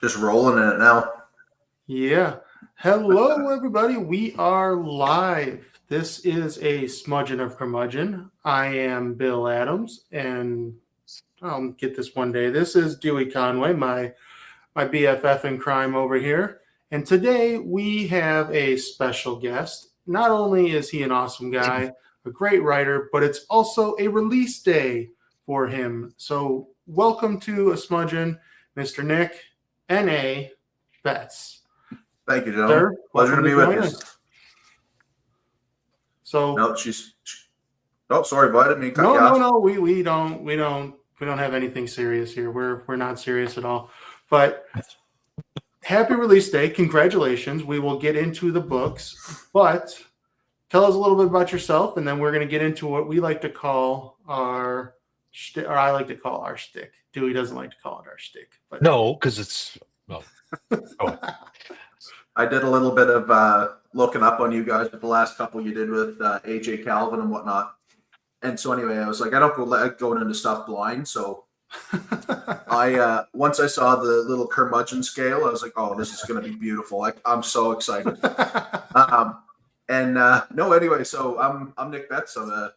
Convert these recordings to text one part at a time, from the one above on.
Just rolling in it now. Yeah. Hello, everybody. We are live. This is a Smudgeon of Curmudgeon. I am Bill Adams, and I'll get this one day. This is Dewey Conway, my BFF in crime over here. And today we have a special guest. Not only is he an awesome guy, a great writer, but it's also a release day for him. So welcome to a Smudgeon, Mr. Nick N.A. Betts. Thank you, gentlemen. Sir, Pleasure to be with you. So no, Oh, sorry, bud. I didn't mean to cut you off. No. We don't have anything serious here. We're not serious at all. But happy release day! Congratulations. We will get into the books, but tell us a little bit about yourself, and then we're going to get into what we like to call our shtick, or I like to call our shtick. Dewey doesn't like to call it our shtick, but no, because it's well. Oh. I did a little bit of looking up on you guys with the last couple you did with AJ Calvin and whatnot. And so anyway, I was like, I don't go going into stuff blind. So I once I saw the little Curmudgeon scale, I was like, oh, this is going to be beautiful. I'm so excited. Anyway, so I'm Nick Betts. I'm a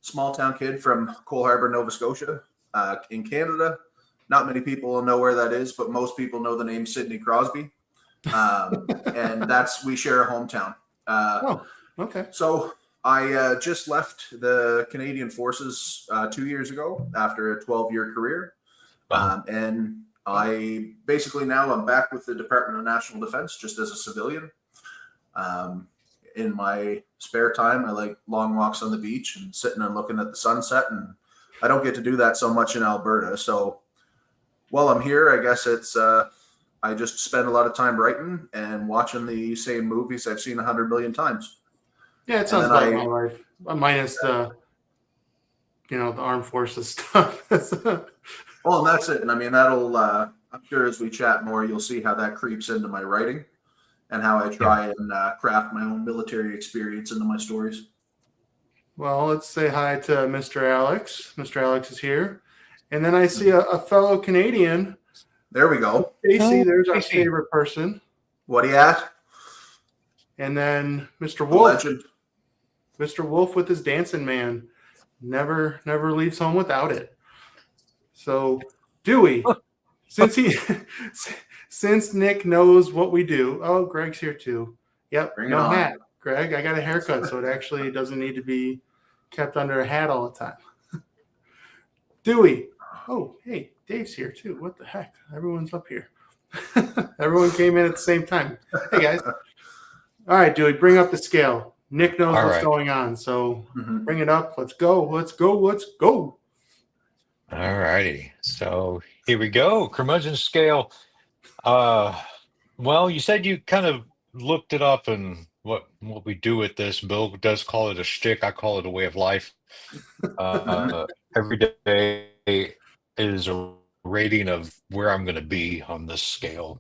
small town kid from Cole Harbour, Nova Scotia, in Canada. Not many people will know where that is, but most people know the name Sidney Crosby. And we share a hometown. Okay. So I just left the Canadian Forces 2 years ago after a 12-year career. And I basically now I'm back with the Department of National Defense just as a civilian. In my spare time, I like long walks on the beach and sitting and looking at the sunset. And I don't get to do that so much in Alberta. So while I'm here, I guess it's I just spend a lot of time writing and watching the same movies I've seen 100 million times. Yeah, it sounds about my life. Minus the armed forces stuff. Well, and that's it. And I mean, that'll, I'm sure as we chat more, you'll see how that creeps into my writing and how I try and craft my own military experience into my stories. Well, let's say hi to Mr. Alex. Mr. Alex is here. And then I see a fellow Canadian. There we go. Casey, there's our favorite person. What are you at? And then Mr. Wolf. Legend. Mr. Wolf with his dancing man. Never leaves home without it. So, Dewey, since Nick knows what we do. Oh, Greg's here too. Yep, no hat. Greg, I got a haircut, so it actually doesn't need to be kept under a hat all the time. Dewey. Oh, hey, Dave's here too. What the heck? Everyone's up here. Everyone came in at the same time. Hey, guys. All right, Dewey, bring up the scale. Nick knows what's going on, so bring it up. Let's go. All righty. So here we go. Curmudgeon scale. Well, you said you kind of looked it up and what we do with this. Bill does call it a shtick. I call it a way of life. Every day is a rating of where I'm going to be on this scale.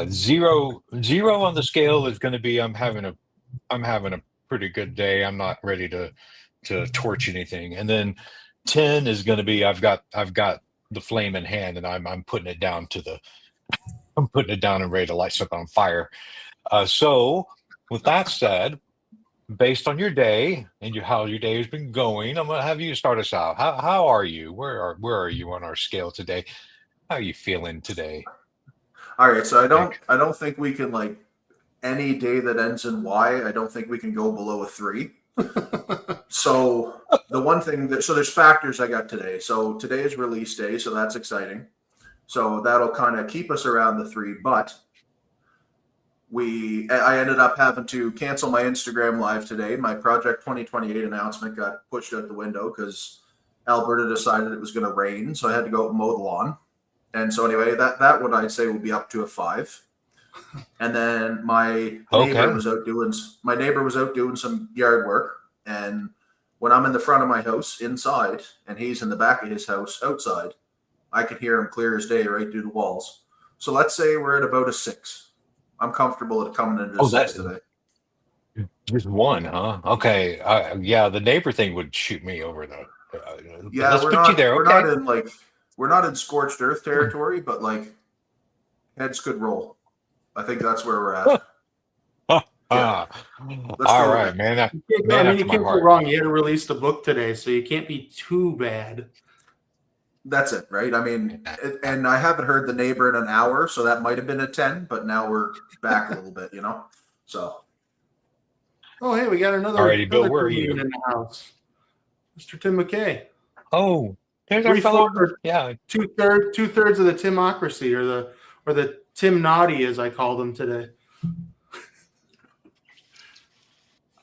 Zero on the scale is going to be I'm having a pretty good day. I'm not ready to torch anything. And then 10 is going to be I've got the flame in hand and I'm putting it down and ready to light something on fire. So with that said, based on your day and how your day has been going, I'm going to have you start us out. How are you? Where are you on our scale today? How are you feeling today? All right. So I don't think we can, like, any day that ends in Y, I don't think we can go below a 3. So the one thing there's factors I got today. So today is release day. So that's exciting. So that'll kind of keep us around the 3, but I ended up having to cancel my Instagram live today. My Project 2028 announcement got pushed out the window because Alberta decided it was going to rain. So I had to go out and mow the lawn. And so anyway, that would I'd say will be up to a 5. And then my neighbor was out doing some yard work. And when I'm in the front of my house inside and he's in the back of his house outside, I could hear him clear as day right through the walls. So let's say we're at about a 6. I'm comfortable at coming into a 6 today. Just one, huh? Okay. Yeah, the neighbor thing would shoot me over the. Yeah, we're not in scorched earth territory, but like Heads could roll. I think that's where we're at. Ah, Let's all go with right, it. man. I Man mean, after you my can't go heart. wrong. You had to release the book today, so you can't be too bad. That's it, right? I mean, and I haven't heard the neighbor in an hour, so that might have been a 10, but now we're back a little bit, So, Oh, hey, we got another Alrighty, Bill, where are Curmudgeon you? in the house. Mr. Tim McKay. Oh, there's our 3/4 fellow. or Yeah. two-thirds of the Timocracy, or the Tim Naughty, as I called him today.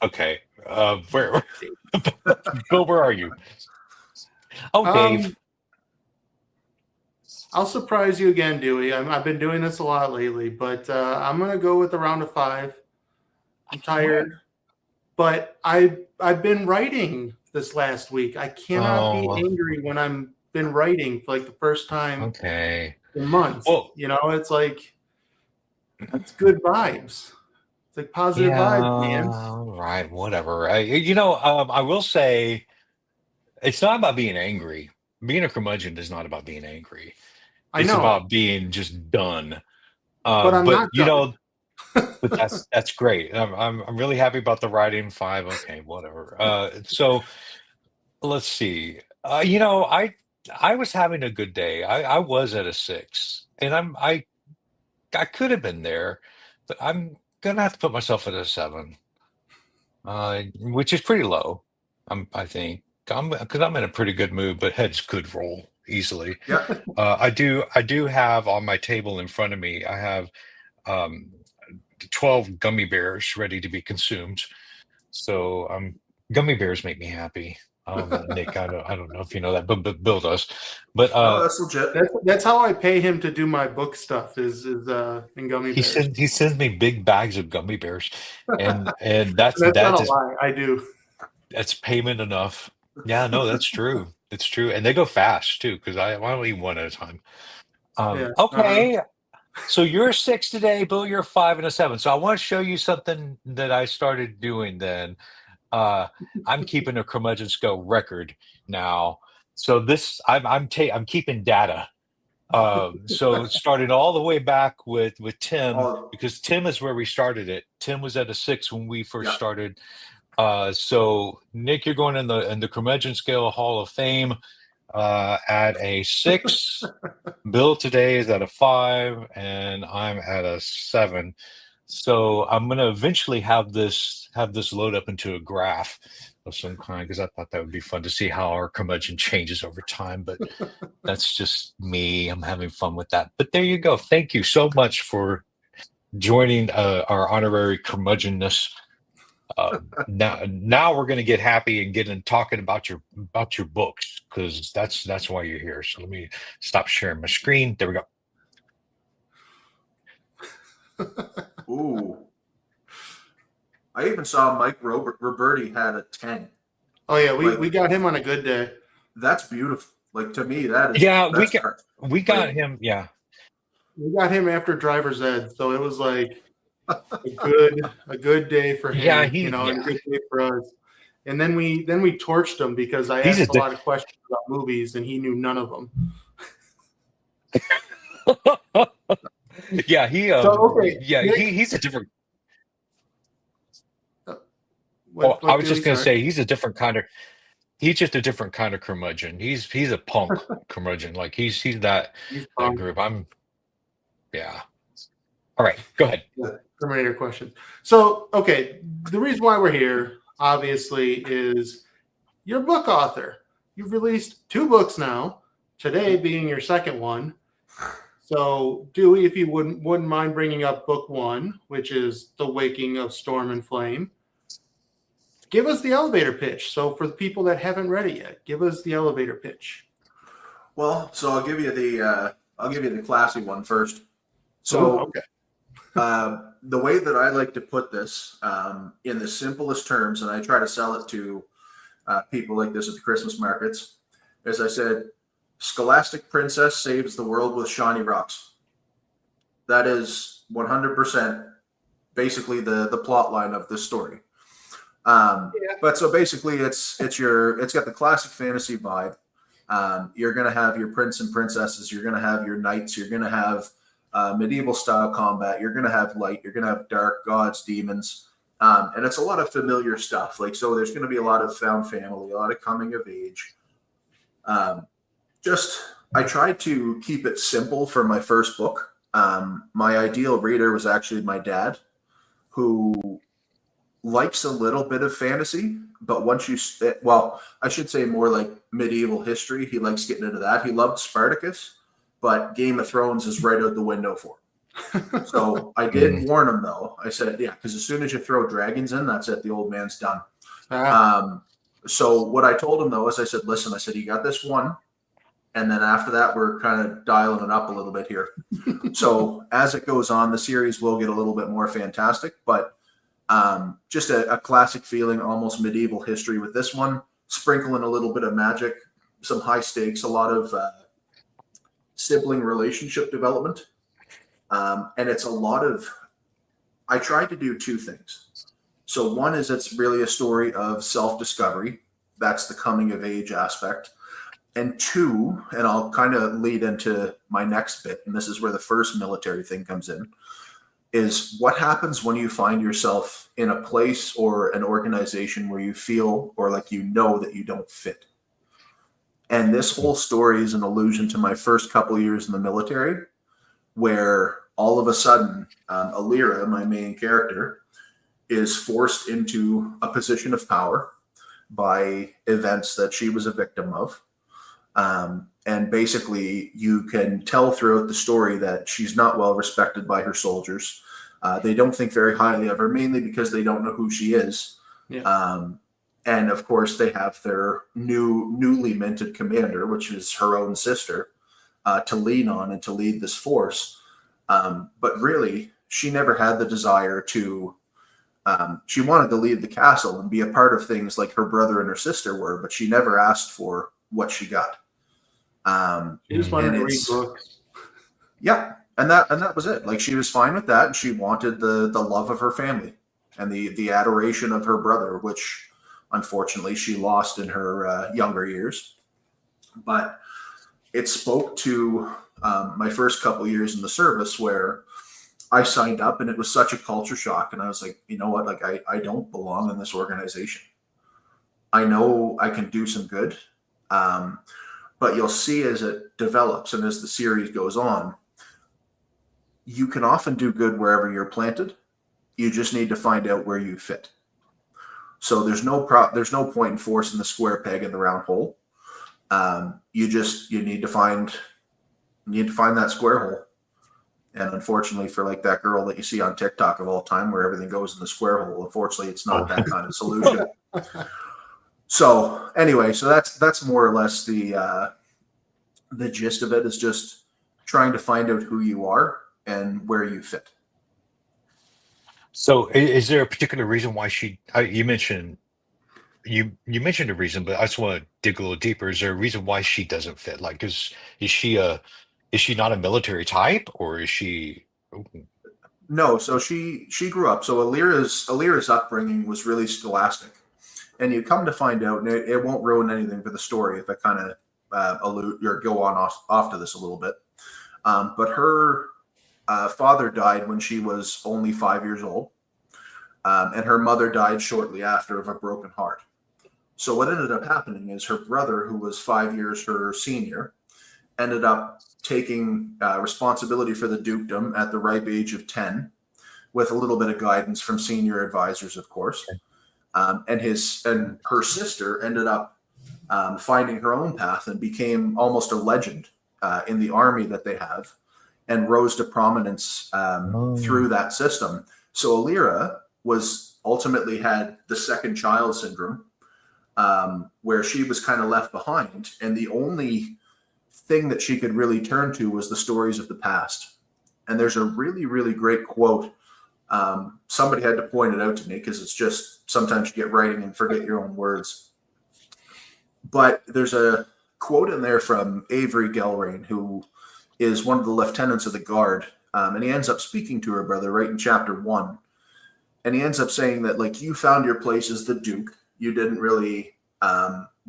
Okay. Where Bill, where are you? Oh, Dave. I'll surprise you again, Dewey. I've been doing this a lot lately, but I'm going to go with a round of 5. I'm tired, but I've been writing this last week. I cannot be angry when I'm been writing for like the first time Okay. in months. Well, It's like it's good vibes. It's like positive vibes, man. all right, whatever. I will say it's not about being angry. Being a curmudgeon is not about being angry. I It's know, about being just done. but I'm not done. But that's great. I'm really happy about the writing 5. Okay, whatever. So let's see. I was having a good day. I was at a 6, and I could have been there, but I'm gonna have to put myself at a 7, which is pretty low. I think because I'm in a pretty good mood, but heads could roll easily. yeah. I do have on my table in front of me. I have 12 gummy bears ready to be consumed. So gummy bears make me happy. Nick, I don't know if you know that, but Bill does. But That's legit. That's how I pay him to do my book stuff is in gummy bears. he sends me big bags of gummy bears, and that's not a lie. I do. That's payment enough. Yeah, no, that's true. It's true, and they go fast too because I don't eat one at a time. Okay. So you're a 6 today, Bill. You're a 5 and a 7. So I want to show you something that I started doing. Then I'm keeping a curmudgeon skill record now. So this I'm keeping data. So it started all the way back with Tim because Tim is where we started it. Tim was at a 6 when we first started. So Nick, you're going in the curmudgeon scale Hall of Fame at a 6. Bill today is at a 5, and I'm at a 7. So I'm going to eventually have this load up into a graph of some kind because I thought that would be fun to see how our curmudgeon changes over time. But that's just me. I'm having fun with that. But there you go. Thank you so much for joining our honorary curmudgeonness. Now we're going to get happy and get in talking about your books because that's why you're here. So let me stop sharing my screen. There we go. Ooh, I even saw Mike Roberti had a 10. Oh yeah, we got him on a good day. That's beautiful. Like to me, that is we got him. Yeah, we got him after driver's ed, so it was like a good day for him. Yeah, and a good day for us. And then we torched him because I asked a lot of questions about movies and he knew none of them. Yeah, he's a different. I was just going to say he's a different kind of. He's just a different kind of curmudgeon. He's a punk curmudgeon. Like he's that group. Yeah. All right, go ahead. Terminator question. So, okay, the reason why we're here, obviously, is you're a book author. You've released 2 books now, today being your second one. So, Dewey, if you wouldn't mind bringing up book 1, which is The Waking of Storm and Flame, give us the elevator pitch. So, for the people that haven't read it yet, give us the elevator pitch. Well, so I'll give you the classy one first. So, okay. The way that I like to put this in the simplest terms, and I try to sell it to people like this at the Christmas markets, as I said, Scholastic Princess saves the world with shiny rocks. That is 100% basically the plot line of this story. But so basically, it's got the classic fantasy vibe. You're gonna have your prince and princesses. You're gonna have your knights. You're gonna have medieval style combat. You're going to have light. You're going to have dark, gods, demons. And it's a lot of familiar stuff. Like, so there's going to be a lot of found family, a lot of coming of age. I tried to keep it simple for my first book. My ideal reader was actually my dad, who likes a little bit of fantasy, but once you, well, I should say more like medieval history. He likes getting into that. He loved Spartacus, but Game of Thrones is right out the window for him. So I did warn him though. I said, yeah, because as soon as you throw dragons in, that's it. The old man's done. So what I told him though is I said, listen, I said, you got this one. And then after that, we're kind of dialing it up a little bit here. So as it goes on, the series will get a little bit more fantastic, but just a classic feeling, almost medieval history with this one, sprinkling a little bit of magic, some high stakes, a lot of sibling relationship development. And it's a lot of, I tried to do two things. So one is it's really a story of self-discovery. That's the coming of age aspect. And two, and I'll kind of lead into my next bit, and this is where the first military thing comes in, is what happens when you find yourself in a place or an organization where you feel or like you know that you don't fit. And this whole story is an allusion to my first couple of years in the military, where all of a sudden, Alira, my main character, is forced into a position of power by events that she was a victim of. And basically, you can tell throughout the story that she's not well respected by her soldiers. They don't think very highly of her, mainly because they don't know who she is. Yeah. And of course, they have their newly minted commander, which is her own sister, to lean on and to lead this force. But really, she never had the desire to. She wanted to lead the castle and be a part of things like her brother and her sister were, but she never asked for what she got. She just wanted to read books. Yeah, and that was it. Like, she was fine with that, and she wanted the love of her family and the adoration of her brother, which unfortunately she lost in her younger years. But it spoke to my first couple years in the service, where I signed up and it was such a culture shock, and I was like, you know what, like I don't belong in this organization. I know I can do some good. But you'll see as it develops and as the series goes on, you can often do good wherever you're planted. You just need to find out where you fit. So there's no point in forcing the square peg in the round hole. You need to find that square hole. And unfortunately, for like that girl that you see on TikTok of all time, where everything goes in the square hole, unfortunately, it's not that kind of solution. So anyway, so that's more or less the gist of it, is just trying to find out who you are and where you fit. So is there a particular reason why you mentioned a reason, but I just want to dig a little deeper. Is there a reason why she doesn't fit? Like, is she not a military type, or is she? No, so she grew up. So Alira's upbringing was really scholastic. And you come to find out, and it won't ruin anything for the story if I kind of allude or go on off to this a little bit. But her father died when she was only 5 years old, and her mother died shortly after of a broken heart. So what ended up happening is her brother, who was 5 years her senior, ended up taking responsibility for the dukedom at the ripe age of 10, with a little bit of guidance from senior advisors, of course. And her sister ended up finding her own path and became almost a legend in the army that they have, and rose to prominence through that system. So Alira was ultimately had the second child syndrome, where she was kind of left behind, and the only thing that she could really turn to was the stories of the past. And there's a really, really great quote. Somebody had to point it out to me, because it's just sometimes you get writing and forget your own words. But there's a quote in there from Avery Gelrain, who is one of the lieutenants of the guard. And he ends up speaking to her brother right in chapter 1. And he ends up saying that, like, you found your place as the Duke. You didn't really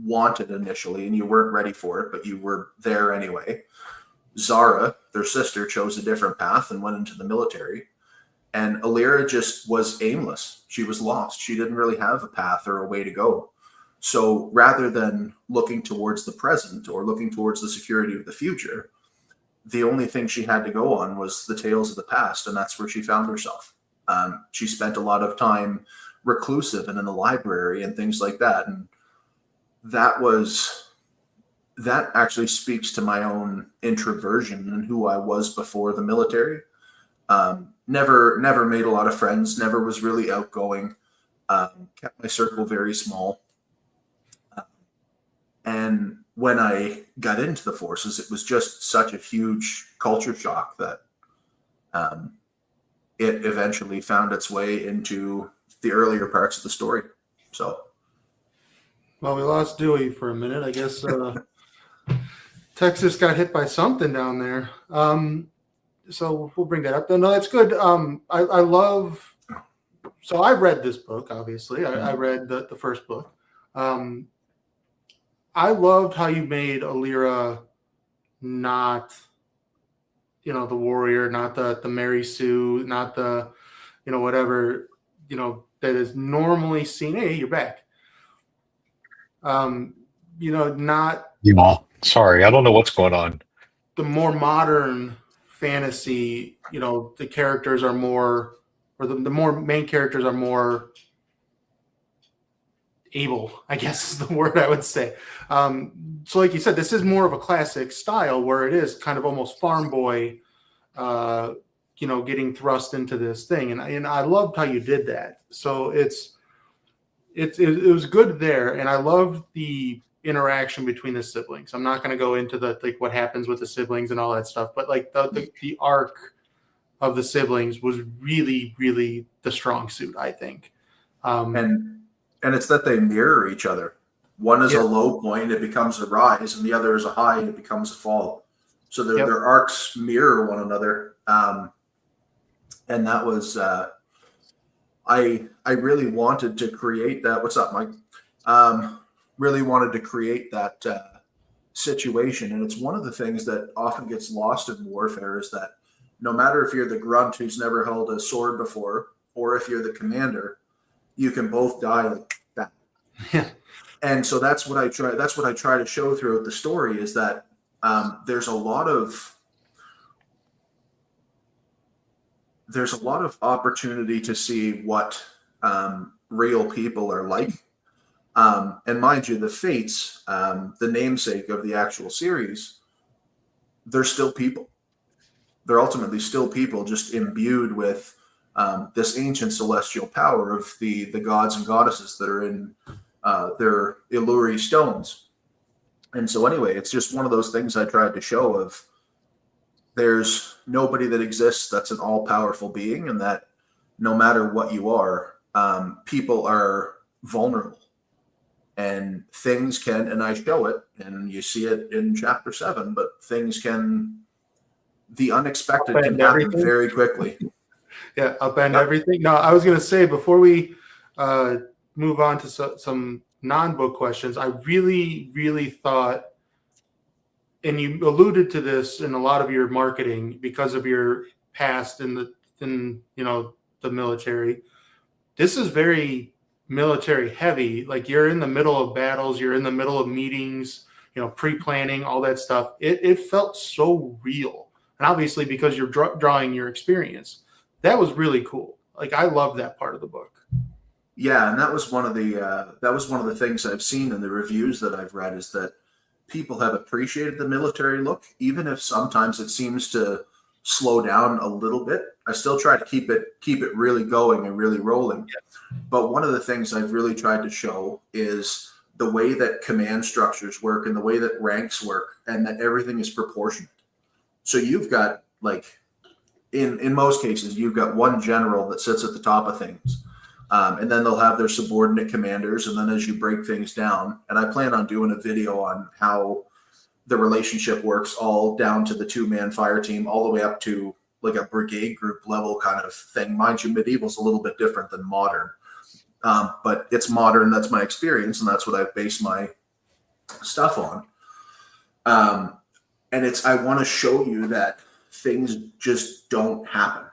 want it initially, and you weren't ready for it, but you were there anyway. Zara, their sister, chose a different path and went into the military. And Alira just was aimless. She was lost. She didn't really have a path or a way to go. So rather than looking towards the present or looking towards the security of the future, the only thing she had to go on was the tales of the past, and that's where she found herself. She spent a lot of time reclusive and in the library and things like that. And that actually speaks to my own introversion and who I was before the military. Never made a lot of friends, never was really outgoing, kept my circle very small. And when I got into the forces, it was just such a huge culture shock that it eventually found its way into the earlier parts of the story. So, Well, we lost Dewey for a minute. I guess Texas got hit by something down there. So we'll bring that up. No, that's good. I love. So I read this book. Obviously, I read the first book. I loved how you made Alira not, the warrior, not the Mary Sue, not the, whatever, that is normally seen. Hey, you're back. Not. Yeah. Sorry, I don't know what's going on. The more modern fantasy, the characters are more, or the more main characters are more able, I guess is the word I would say. So like you said, this is more of a classic style where it is kind of almost farm boy, getting thrust into this thing. And I loved how you did that. So it was good there. And I loved the interaction between the siblings. I'm not going to go into what happens with the siblings and all that stuff, but the arc of the siblings was really, really the strong suit, I think. And it's that they mirror each other. One is a low point, it becomes a rise, and the other is a high, and it becomes a fall. So their arcs mirror one another. And that was, I really wanted to create that. What's up, Mike? Really wanted to create that situation. And it's one of the things that often gets lost in warfare is that no matter if you're the grunt who's never held a sword before, or if you're the commander, you can both die like that. Yeah. And so that's what I try to show throughout the story is that there's a lot of opportunity to see what real people are like. And mind you, the Fates, the namesake of the actual series, they're still people. They're ultimately still people, just imbued with this ancient celestial power of the gods and goddesses that are in their Illuri stones. And so anyway, it's just one of those things I tried to show of there's nobody that exists that's an all-powerful being, and that no matter what you are, people are vulnerable. And things can, and I show it, and you see it in chapter 7, but the unexpected can happen very quickly. Yeah, upend everything. No, I was going to say before we move on to some non-book questions, I really, really thought, and you alluded to this in a lot of your marketing because of your past in the military. This is very military heavy. Like you're in the middle of battles, you're in the middle of meetings, pre-planning, all that stuff. It felt so real, and obviously because you're drawing your experience. That was really cool. Like I love that part of the book. Yeah, and that was one of the things I've seen in the reviews that I've read is that people have appreciated the military look, even if sometimes it seems to slow down a little bit. I still try to keep it really going and really rolling. Yeah. But one of the things I've really tried to show is the way that command structures work and the way that ranks work, and that everything is proportionate. So you've got in most cases, you've got one general that sits at the top of things. And then they'll have their subordinate commanders. And then as you break things down, and I plan on doing a video on how the relationship works all down to the 2-man fire team, all the way up to like a brigade group level kind of thing. Mind you, medieval's a little bit different than modern. But it's modern. That's my experience. And that's what I've based my stuff on. I want to show you that things just don't happen.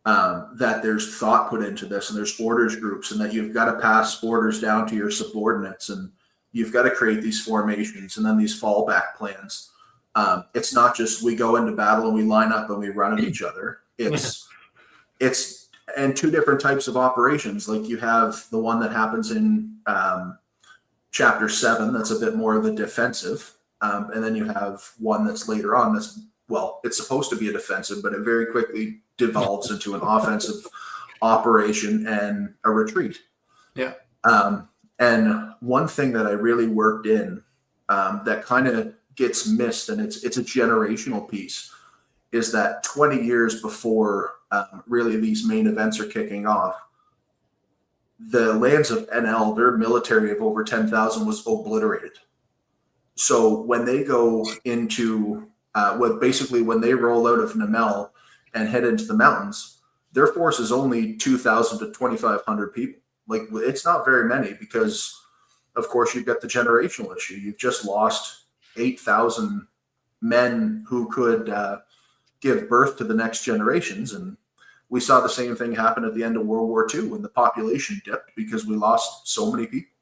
That there's thought put into this, and there's orders groups, and that you've got to pass orders down to your subordinates, and you've got to create these formations and then these fallback plans. It's not just we go into battle and we line up and we run at each other. It's and two different types of operations. Like you have the one that happens in chapter 7 that's a bit more of a defensive, and then you have one that's later on that's, well, it's supposed to be a defensive, but it very quickly devolves into an offensive operation and a retreat. Yeah. And one thing that I really worked in that kind of gets missed, and it's a generational piece, is that 20 years before really these main events are kicking off, the lands of NL, their military of over 10,000 was obliterated. So when they go into when they roll out of Namel and head into the mountains, their force is only 2,000 to 2,500 people. Like, it's not very many because, of course, you've got the generational issue. You've just lost 8,000 men who could give birth to the next generations. And we saw the same thing happen at the end of World War II when the population dipped because we lost so many people,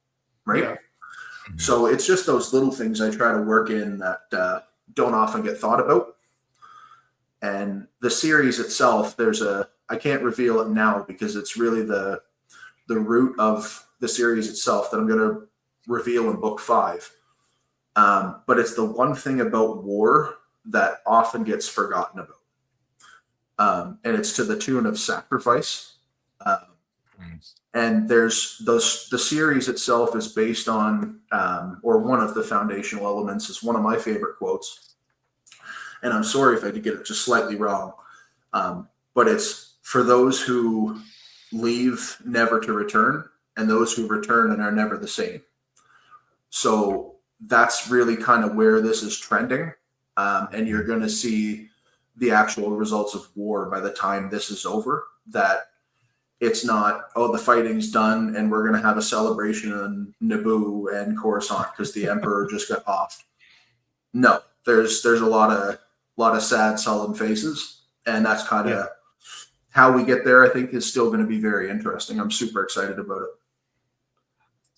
right? Yeah. So it's just those little things I try to work in that don't often get thought about. And the series itself, I can't reveal it now because it's really the root of the series itself that I'm going to reveal in book 5. But it's the one thing about war that often gets forgotten about. And it's to the tune of sacrifice. And the series itself is based on, or one of the foundational elements is one of my favorite quotes. And I'm sorry if I did get it just slightly wrong. But it's for those who leave never to return, and those who return and are never the same. So that's really kind of where this is trending. And you're going to see the actual results of war by the time this is over, that it's not, oh, the fighting's done and we're going to have a celebration in Naboo and Coruscant because the Emperor just got off. No, there's a lot of sad, sullen faces. And that's kind of how we get there, I think, is still going to be very interesting. I'm super excited about it.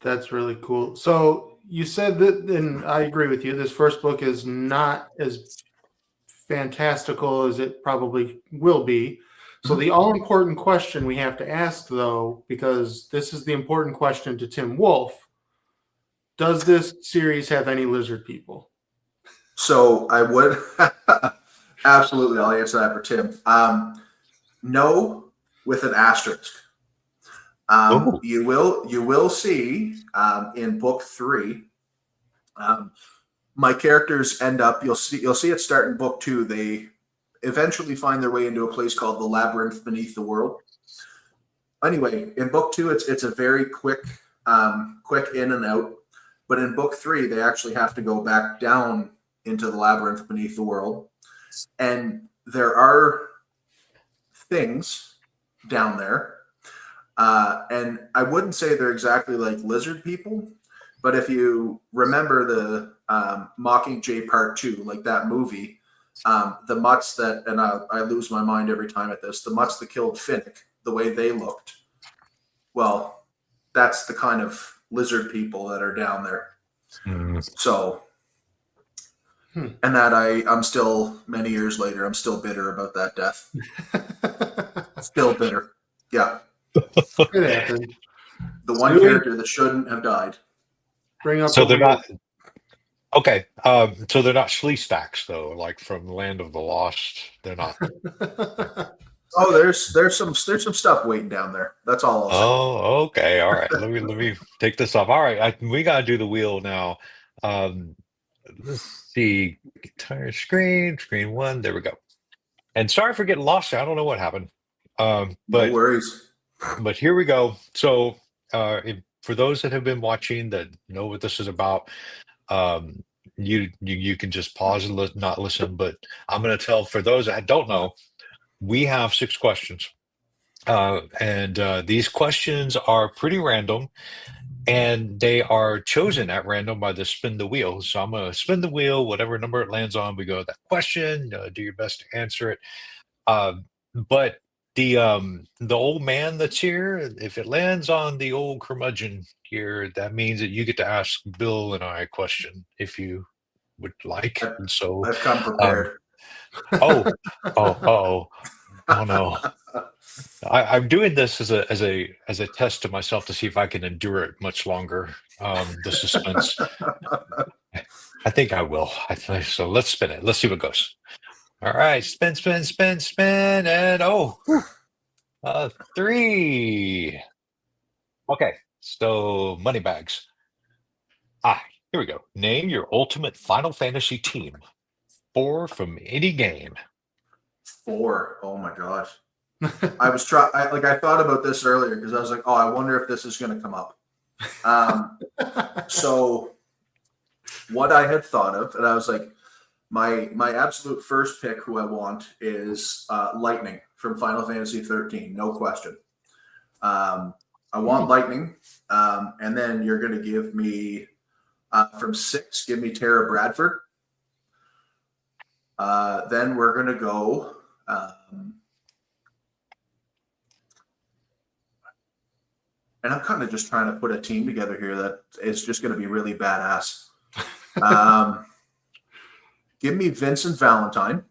That's really cool. So you said that, and I agree with you, this first book is not as fantastical as it probably will be. So the all-important question we have to ask, though, because this is the important question to Tim Wolf, does this series have any lizard people? So I would absolutely, I'll answer that for Tim. No, with an asterisk. You will see in book 3. My characters end up. You'll see it start in book 2. They eventually find their way into a place called the Labyrinth Beneath the World. Anyway, in book 2, it's a very quick in and out. But in book 3, they actually have to go back down into the Labyrinth Beneath the World, and there are things down there. And I wouldn't say they're exactly like lizard people, but if you remember the Mockingjay Part 2, like that movie, the mutts that, and I lose my mind every time at this, the mutts that killed Finnick, the way they looked, well, that's the kind of lizard people that are down there. So, and that I'm still, many years later, I'm still bitter about that death. Still bitter. Yeah. It happened. The one character that shouldn't have died. Bring up. So they're not. Okay. So they're not Sleestacks, though, like from Land of the Lost. They're not. Oh, there's some stuff waiting down there. That's all I'll say. Oh, okay. All right. Let me take this off. All right. We gotta do the wheel now. Let's see. Entire screen 1. There we go. And sorry for getting lost. I don't know what happened. But no worries. But here we go. So for those that have been watching that know what this is about, you can just pause and not listen. But I'm going to tell for those that don't know, we have 6 questions. And these questions are pretty random, and they are chosen at random by the spin the wheel. So I'm gonna spin the wheel, whatever number it lands on, we go that question. Do your best to answer it. Uh, but the old man that's here, if it lands on the old curmudgeon here, that means that you get to ask Bill and I a question if you would like. And so, I've come um, prepared. oh, oh no. I'm doing this as a test to myself to see if I can endure it much longer. The suspense. I think I will. So. Let's spin it. Let's see what goes. All right, spin, spin, spin, spin, and oh, 3. Okay, so money bags. Here we go. Name your ultimate Final Fantasy team. 4 from any game. 4. Oh my gosh. I thought about this earlier because I was like, oh, I wonder if this is going to come up. So what I had thought of, and I was like, my absolute first pick who I want is Lightning from Final Fantasy 13, no question. I want Lightning, and then you're going to give me from 6, give me Tara Bradford. Then we're going to go. And I'm kind of just trying to put a team together here that is just going to be really badass. Give me Vincent Valentine.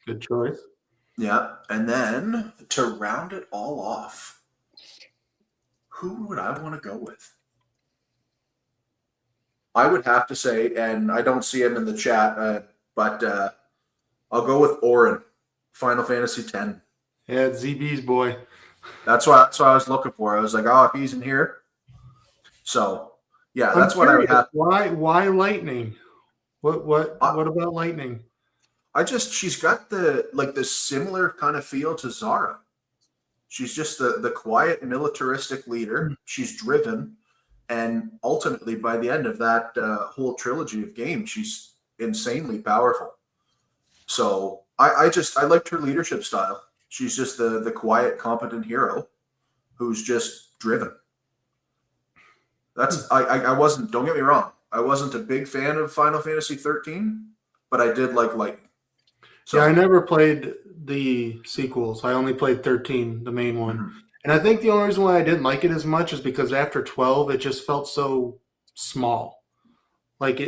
Good choice. Yeah. And then to round it all off, who would I want to go with? I would have to say, and I don't see him in the chat, but I'll go with Orin, Final Fantasy X. Yeah, it's ZB's boy. That's what I was looking for. I was like, oh, if he's in here. So, yeah, that's what I would have. Why Lightning? What about Lightning? She's got the similar kind of feel to Zara. She's just the quiet militaristic leader. She's driven, and ultimately by the end of that whole trilogy of games, she's insanely powerful. So I liked her leadership style. She's just the quiet, competent hero who's just driven. I wasn't, don't get me wrong, I wasn't a big fan of Final Fantasy 13, but I did like Lightning. So, yeah, I never played the sequels. I only played 13, the main one. Mm-hmm. And I think the only reason why I didn't like it as much is because after 12, it just felt so small. Like,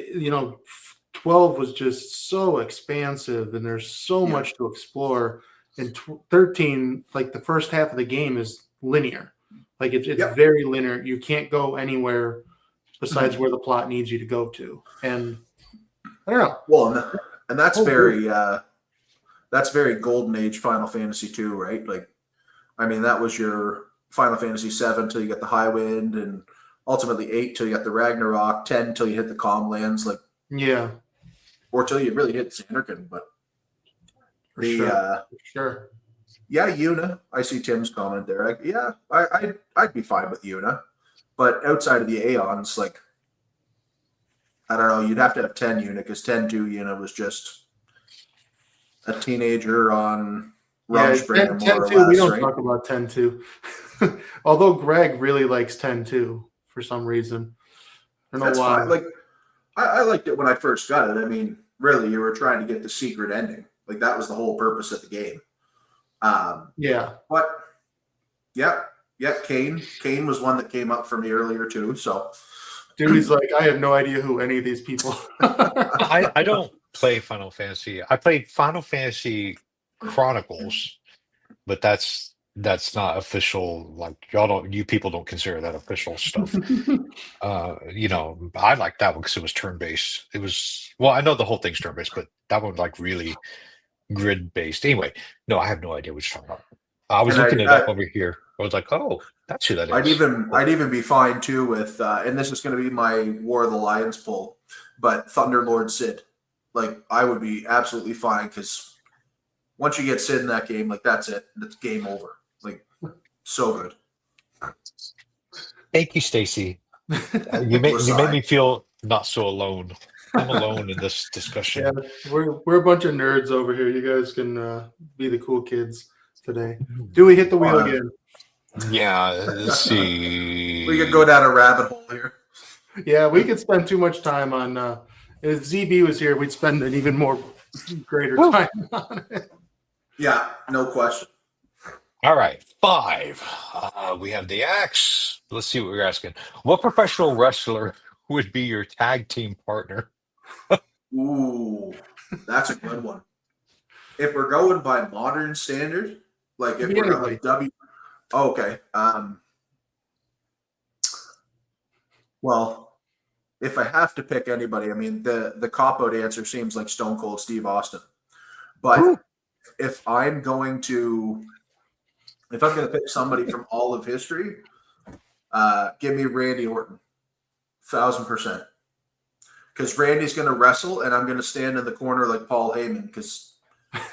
12 was just so expansive, and there's so much to explore. And 13, like the first half of the game is linear. Like it's very linear. You can't go anywhere besides where the plot needs you to go to. And I don't know. Well, and that's very golden age Final Fantasy 2, right? Like, I mean, that was your Final Fantasy 7 till you get the High Wind, and ultimately 8 till you got the Ragnarok, 10 till you hit the Calmlands, like, yeah, or till you really hit Zanarkand. But sure. Yeah, Yuna. I see Tim's comment there. I'd be fine with Yuna, but outside of the Aeons, like, I don't know, you'd have to have 10 Yuna, because 10-2 Yuna was just a teenager on Rumspringa, more or less. We don't talk about 10-2. Although Greg really likes 10-2 for some reason. I don't know why. Fine. Like, I liked it when I first got it. I mean, really, you were trying to get the secret ending. Like, that was the whole purpose of the game. Yeah. But, yeah, Kane was one that came up for me earlier, too, so. Dewey's like, I have no idea who any of these people are. I don't play Final Fantasy. I played Final Fantasy Chronicles, but that's not official. Like, you people don't consider that official stuff. I like that one because it was turn-based. I know the whole thing's turn-based, but that one like really grid-based. Anyway, no, I have no idea what you're talking about. I was looking it up over here. I was like, oh, that's who that is. I'd even be fine too with, and this is going to be my War of the Lions pull, but Thunderlord Sid. Like, I would be absolutely fine, because once you get Sid in that game, like, that's it. It's game over. Like, so good. Thank you, Stacy. You made me feel not so alone. I'm alone in this discussion. Yeah, we're a bunch of nerds over here. You guys can be the cool kids. today. Dewey, hit the wheel again. Yeah, let's see. We could go down a rabbit hole here. Yeah, we could spend too much time on. If ZB was here, we'd spend an even more greater time on it. Yeah, no question. All right, 5. We have the axe. Let's see what we're asking. What professional wrestler would be your tag team partner? Ooh, that's a good one. If we're going by modern standard, like if we're going like okay. Well, if I have to pick anybody, I mean the cop-out answer seems like Stone Cold Steve Austin. But if I'm going to pick somebody from all of history, give me Randy Orton, 1,000%. Because Randy's going to wrestle, and I'm going to stand in the corner like Paul Heyman. Because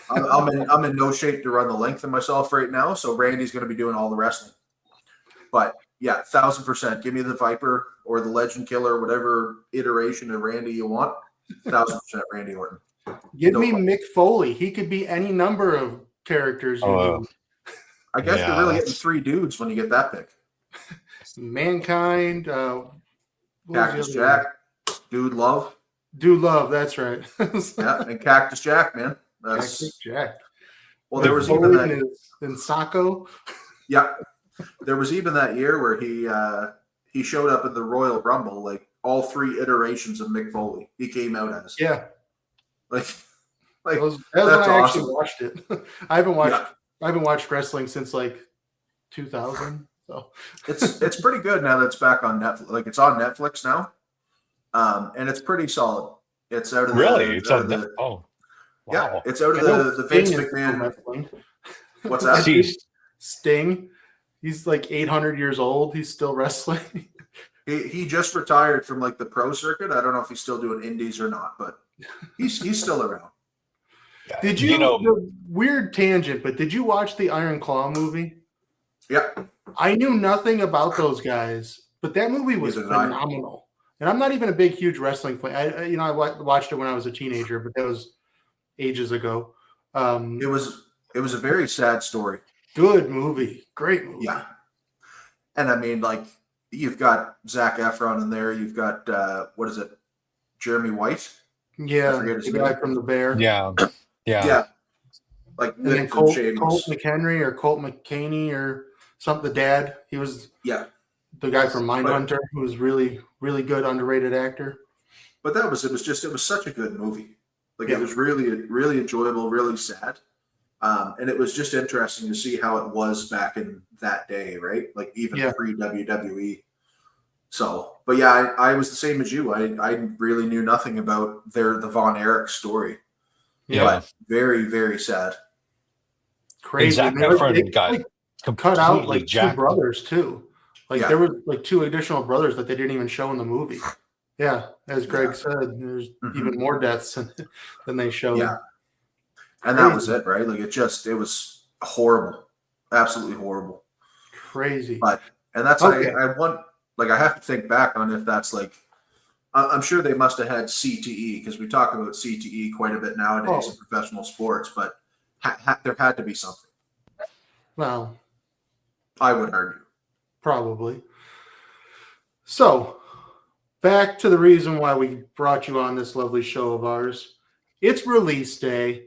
I'm in no shape to run the length of myself right now. So Randy's going to be doing all the wrestling. But yeah, 1,000%. Give me the Viper or the Legend Killer, whatever iteration of Randy you want. 1,000% Randy Orton. Give me Mick Foley. He could be any number of characters you need. I guess you're really getting 3 dudes when you get that pick. Mankind, Cactus Jack, Dude Love. Dude Love, that's right. Yeah, and Cactus Jack, man. Cactus Jack. Well, there was even that in Sacco. Yeah, there was even that year where he showed up in the Royal Rumble, like all 3 iterations of Mick Foley. He came out as like that's that's when I actually awesome. watched it. I haven't watched wrestling since like 2000. So it's pretty good now that it's back on Netflix. Like it's on Netflix now, and it's pretty solid. It's out of It's on the wow. Yeah, it's out of the Vince McMahon. What's that? Sting. He's like 800 years old. He's still wrestling. He just retired from like the pro circuit. I don't know if he's still doing indies or not, but he's still around. Yeah. Did you weird tangent, but did you watch the Iron Claw movie? Yeah. I knew nothing about those guys, but that movie was phenomenal. And I'm not even a big, huge wrestling fan. I watched it when I was a teenager, but that was ages ago. It was a very sad story. Good movie. Great movie. Yeah. And I mean, like, you've got Zac Efron in there. You've got, what is it? Jeremy White? Yeah, the guy from The Bear. Yeah. Like Colt McHenry or Colt McCaney or something. The dad. He was the guy from Mindhunter, who was really, really good, underrated actor. But it was such a good movie. Like it was really, really enjoyable, really sad. And it was just interesting to see how it was back in that day, right? Like even pre-WWE. So, but yeah, I was the same as you. I really knew nothing about the Von Erich story. Yeah. But very, very sad. Crazy. Zac Efron got cut out like jacked. 2 brothers too. Like there were like 2 additional brothers that they didn't even show in the movie. Yeah, as Greg said, there's even more deaths than they showed. Yeah. And that was it, right? Like it was horrible. Absolutely horrible. Crazy. And that's I have to think back on if that's like, I'm sure they must have had CTE because we talk about CTE quite a bit nowadays in professional sports, but there had to be something. Well, I would argue. Probably. So, back to the reason why we brought you on this lovely show of ours. It's release day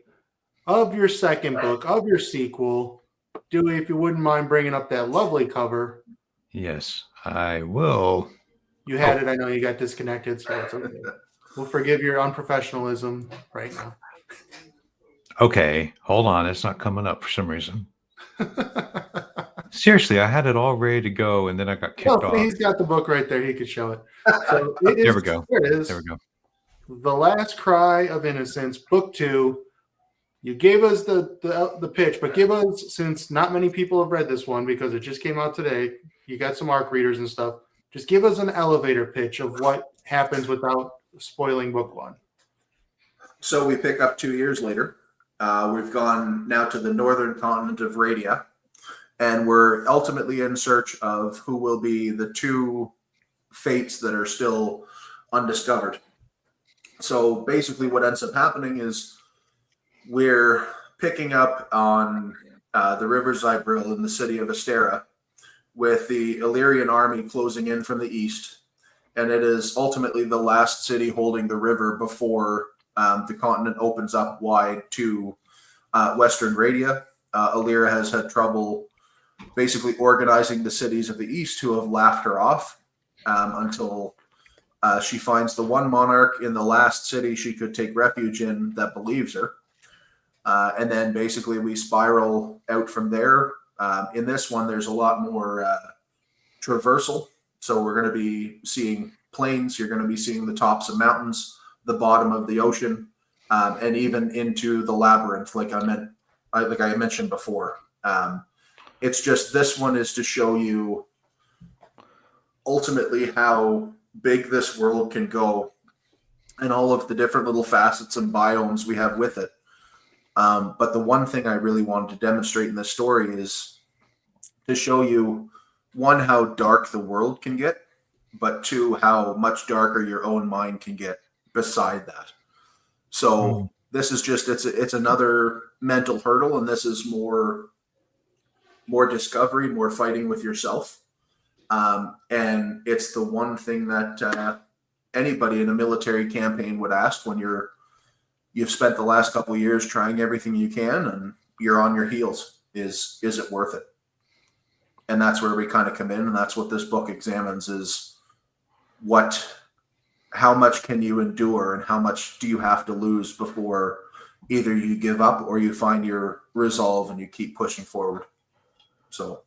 of your second book, of your sequel. Dewey, if you wouldn't mind bringing up that lovely cover. Yes, I will. You had it. I know you got disconnected, so it's okay. We'll forgive your unprofessionalism right now. Okay, hold on. It's not coming up for some reason. Seriously, I had it all ready to go, and then I got kicked off. He's got the book right there. He could show it. So there we go. There it is. There we go. The Last Cry of Innocence, Book 2. You gave us the pitch, but give us, since not many people have read this one because it just came out today, you got some ARC readers and stuff, just give us an elevator pitch of what happens without spoiling book 1. So we pick up 2 years later. We've gone now to the northern continent of Radia, and we're ultimately in search of who will be the 2 fates that are still undiscovered. So basically what ends up happening is we're picking up on the River Zybril in the city of Astera, with the Illyrian army closing in from the east. And it is ultimately the last city holding the river before the continent opens up wide to Western Radia. Illyria has had trouble basically organizing the cities of the east who have laughed her off until she finds the one monarch in the last city she could take refuge in that believes her. And then basically we spiral out from there. In this one, there's a lot more traversal. So we're going to be seeing plains. You're going to be seeing the tops of mountains, the bottom of the ocean, and even into the labyrinth, like I mentioned before. It's just this one is to show you ultimately how big this world can go and all of the different little facets and biomes we have with it. But the one thing I really wanted to demonstrate in this story is to show you, one, how dark the world can get, but two, how much darker your own mind can get beside that. So this is just, it's another mental hurdle, and this is more discovery, more fighting with yourself. And it's the one thing that anybody in a military campaign would ask when you've spent the last couple of years trying everything you can and you're on your heels. Is it worth it? And that's where we kind of come in, and that's what this book examines, is how much can you endure and how much do you have to lose before either you give up or you find your resolve and you keep pushing forward. So,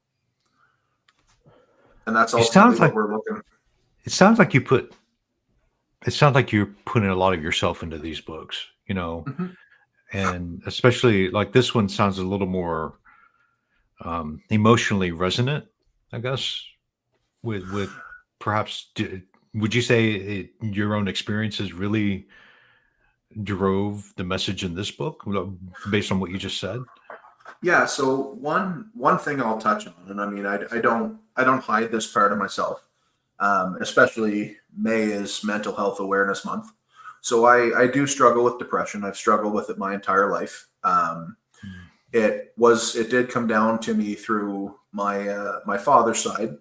and that's ultimately what we're looking. It sounds like you're putting a lot of yourself into these books, and especially like this one sounds a little more emotionally resonant, I guess, with perhaps, would you say your own experiences really drove the message in this book based on what you just said? Yeah. So one thing I'll touch on, and I mean, I don't hide this part of myself, especially May is Mental Health Awareness Month. So I do struggle with depression. I've struggled with it my entire life. It did come down to me through my father's side.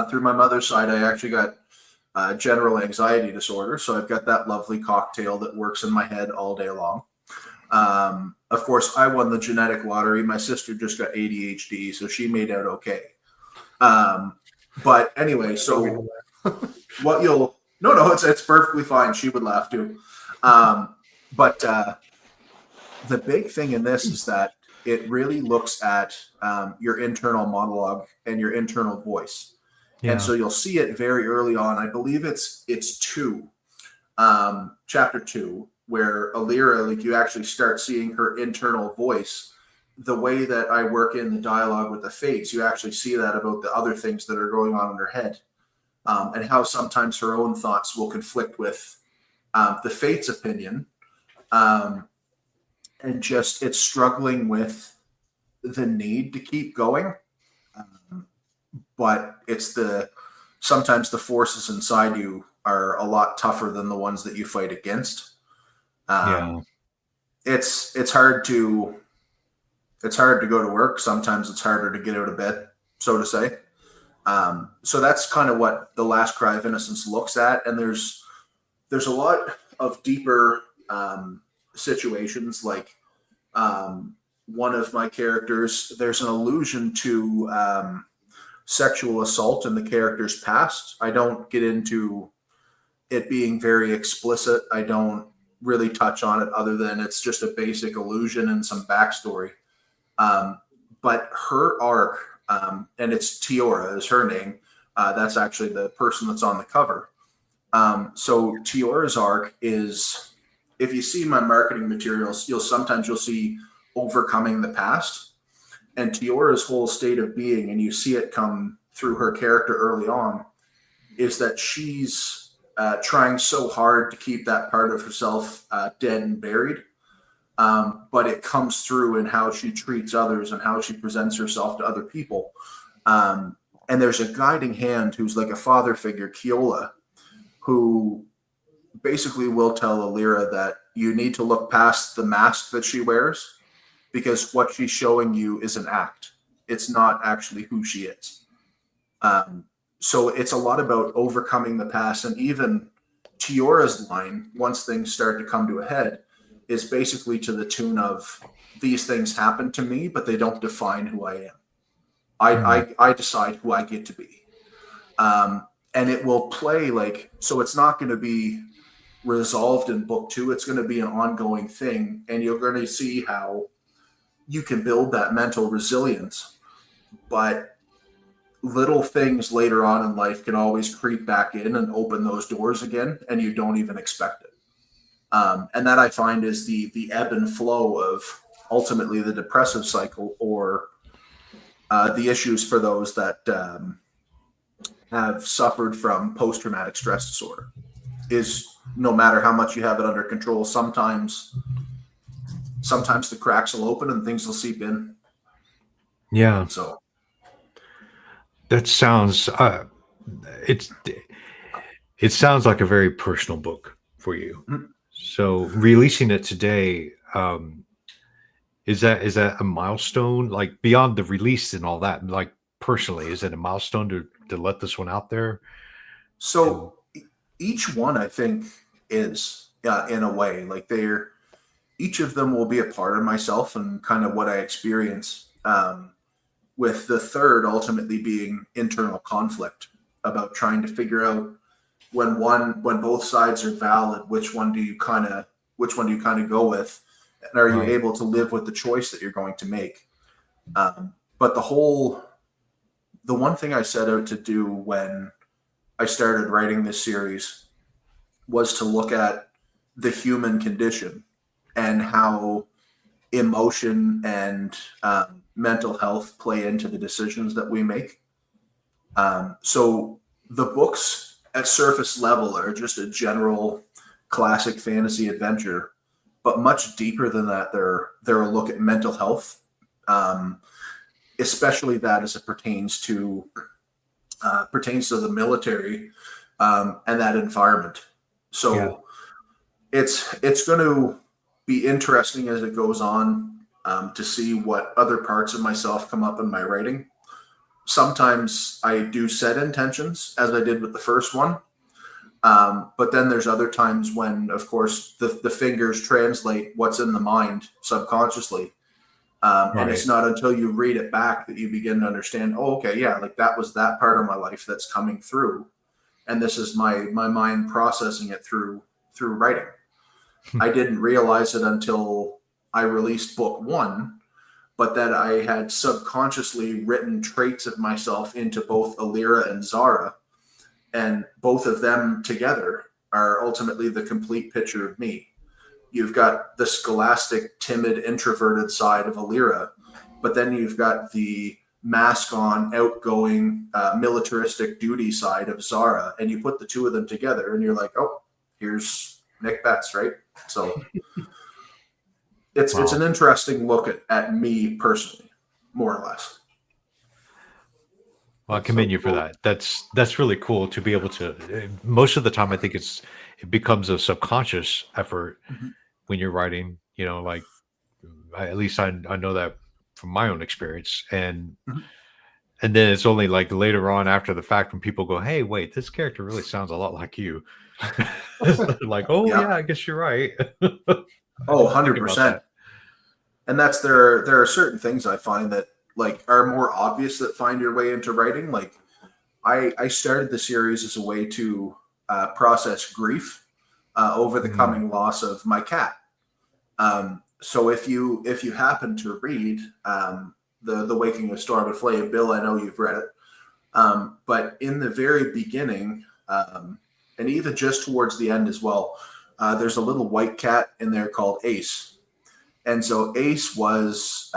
Through my mother's side, I actually got general anxiety disorder. So I've got that lovely cocktail that works in my head all day long. Of course, I won the genetic lottery. My sister just got ADHD, so she made out okay. But anyway, so it's perfectly fine. She would laugh too. But the big thing in this is that it really looks at your internal monologue and your internal voice. Yeah. And so you'll see it very early on. I believe it's chapter 2, where Illyria, like, you actually start seeing her internal voice. The way that I work in the dialogue with the Fates, you actually see that about the other things that are going on in her head, and how sometimes her own thoughts will conflict with the Fates' opinion. And just, it's struggling with the need to keep going. But sometimes the forces inside you are a lot tougher than the ones that you fight against. It's hard to go to work. Sometimes it's harder to get out of bed, so to say. So that's kind of what The Last Cry of Innocence looks at. And there's a lot of deeper situations, like one of my characters, there's an allusion to sexual assault in the character's past. I don't get into it being very explicit. I don't really touch on it other than it's just a basic allusion and some backstory. But her arc, and it's Tiora is her name. That's actually the person that's on the cover. So Tiora's arc is, if you see my marketing materials, you'll see overcoming the past. And Tiora's whole state of being, and you see it come through her character early on, is that she's trying so hard to keep that part of herself dead and buried. But it comes through in how she treats others and how she presents herself to other people. And there's a guiding hand who's like a father figure, Keola, who basically will tell Illyria that you need to look past the mask that she wears because what she's showing you is an act. It's not actually who she is. So it's a lot about overcoming the past. And even Tiora's line, once things start to come to a head, is basically to the tune of, these things happen to me, but they don't define who I am. I decide who I get to be. And it will play like, so it's not going to be resolved in book 2. It's going to be an ongoing thing. And you're going to see how you can build that mental resilience. But little things later on in life can always creep back in and open those doors again, and you don't even expect it. And that I find is the ebb and flow of ultimately the depressive cycle, or the issues for those that have suffered from post-traumatic stress disorder. Is no matter how much you have it under control, sometimes the cracks will open and things will seep in. Yeah. So That sounds it sounds like a very personal book for you. Mhm. So releasing it today, is that a milestone? Like beyond the release and all that, like personally, is it a milestone to let this one out there? So each one, I think, is in a way, like each of them will be a part of myself and kind of what I experience. With the third ultimately being internal conflict about trying to figure out when both sides are valid, which one do you kind of go with, and are you Right. able to live with the choice that you're going to make? But the one thing I set out to do when I started writing this series was to look at the human condition and how emotion and mental health play into the decisions that we make. So the books at surface level are just a general classic fantasy adventure, but much deeper than that, they're a look at mental health, especially that as it pertains to the military and that environment. So Yeah. it's going to be interesting as it goes on to see what other parts of myself come up in my writing. Sometimes I do set intentions, as I did with the first one. But then there's other times when, of course, the fingers translate what's in the mind subconsciously. And it's not until you read it back that you begin to understand, oh, okay, yeah, like that was that part of my life that's coming through. And this is my mind processing it through writing. I didn't realize it until I released book 1, but that I had subconsciously written traits of myself into both Alira and Zara. And both of them together are ultimately the complete picture of me. You've got the scholastic, timid, introverted side of Alira, but then you've got the mask on, outgoing, militaristic duty side of Zara. And you put the two of them together and you're like, oh, here's Nick Betts, right? So it's an interesting look at me personally, more or less. Well, I That's commend so you for cool. that. That's really cool to be able to. Most of the time, I think it becomes a subconscious effort Mhm. when you're writing. You know, like at least I know that from my own experience, and Mhm. then it's only like later on after the fact when people go, "Hey, wait, this character really sounds a lot like you." Like, oh Yeah. yeah, I guess you're right. I Oh, didn't think about 100%. that. And there are certain things I find that like are more obvious that find your way into writing. Like I started the series as a way to process grief over the Mm. coming loss of my cat. So if you happen to read the Waking of Storm and Flame, Bill, I know you've read it, but in the very beginning, and even just towards the end as well, there's a little white cat in there called Ace. And so Ace was